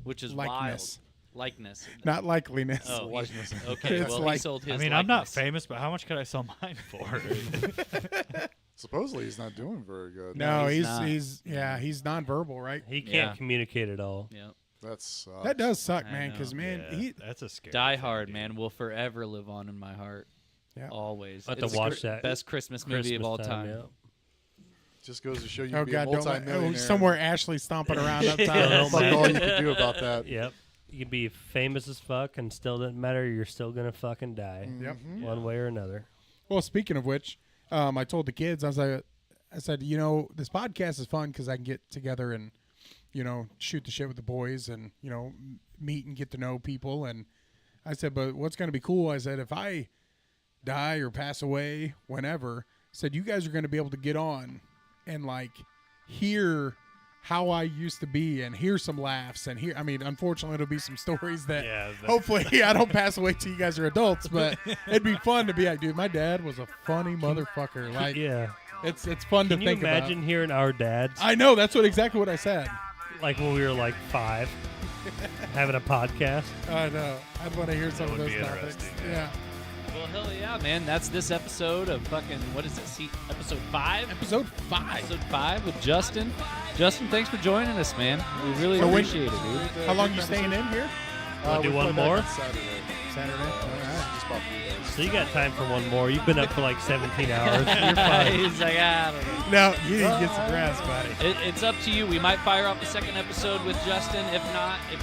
which is Likeness. wild. Likeness, Not likeliness. Oh, he- Likeness. okay. It's Well, he like- sold his. I mean, I'm not likeness. famous, but how much could I sell mine for? Supposedly he's not doing very good. No, he's he's not. he's nonverbal, right? He can't Yeah. communicate at all. Yeah. That's That does suck, I man. know. Because man, Yeah, he that's a scary. Die thing, Hard, dude. man, will forever live on in my heart. Yeah. Always. I'll have to It's the watch that best Christmas movie of all Christmas time. yeah. just goes to show you oh can be god, a don't let, multi-millionaire. somewhere Ashley stomping around Yeah, upside. don't Fuck mind. all you can do about that. Yep. You can be famous as fuck and still doesn't matter. You're still gonna fucking die, Yep. one way or another. Well, speaking of which, I told the kids, I said, this podcast is fun because I can get together and, shoot the shit with the boys and, meet and get to know people. And I said, but what's going to be cool? I said, if I die or pass away, whenever, I said, you guys are going to be able to get on and hear how I used to be and hear some laughs and unfortunately it'll be some stories that hopefully I don't pass away till you guys are adults, but it'd be fun to be like, dude, my dad was a funny motherfucker. Like, Yeah. it's fun Can to you think imagine about. hearing our dads I know, that's exactly what I said. like when we were like 5, having a podcast? I know. I'd want to hear some of would those be topics. interesting, Yeah. Well, hell yeah, man. That's this episode of fucking, what is it, episode 5? Episode 5. Episode 5 with Justin. Justin, thanks for joining us, man. We really So when- appreciate it, dude. How long you staying in here? Wanna do we're one coming back more? on Saturday. Saturday. All right. Just about 3 days. So you got time for one more. You've been up for like 17 hours. You're fine. He's like, I don't know. No, you need to get some rest, buddy. It's up to you. We might fire off a second episode with Justin. If not, if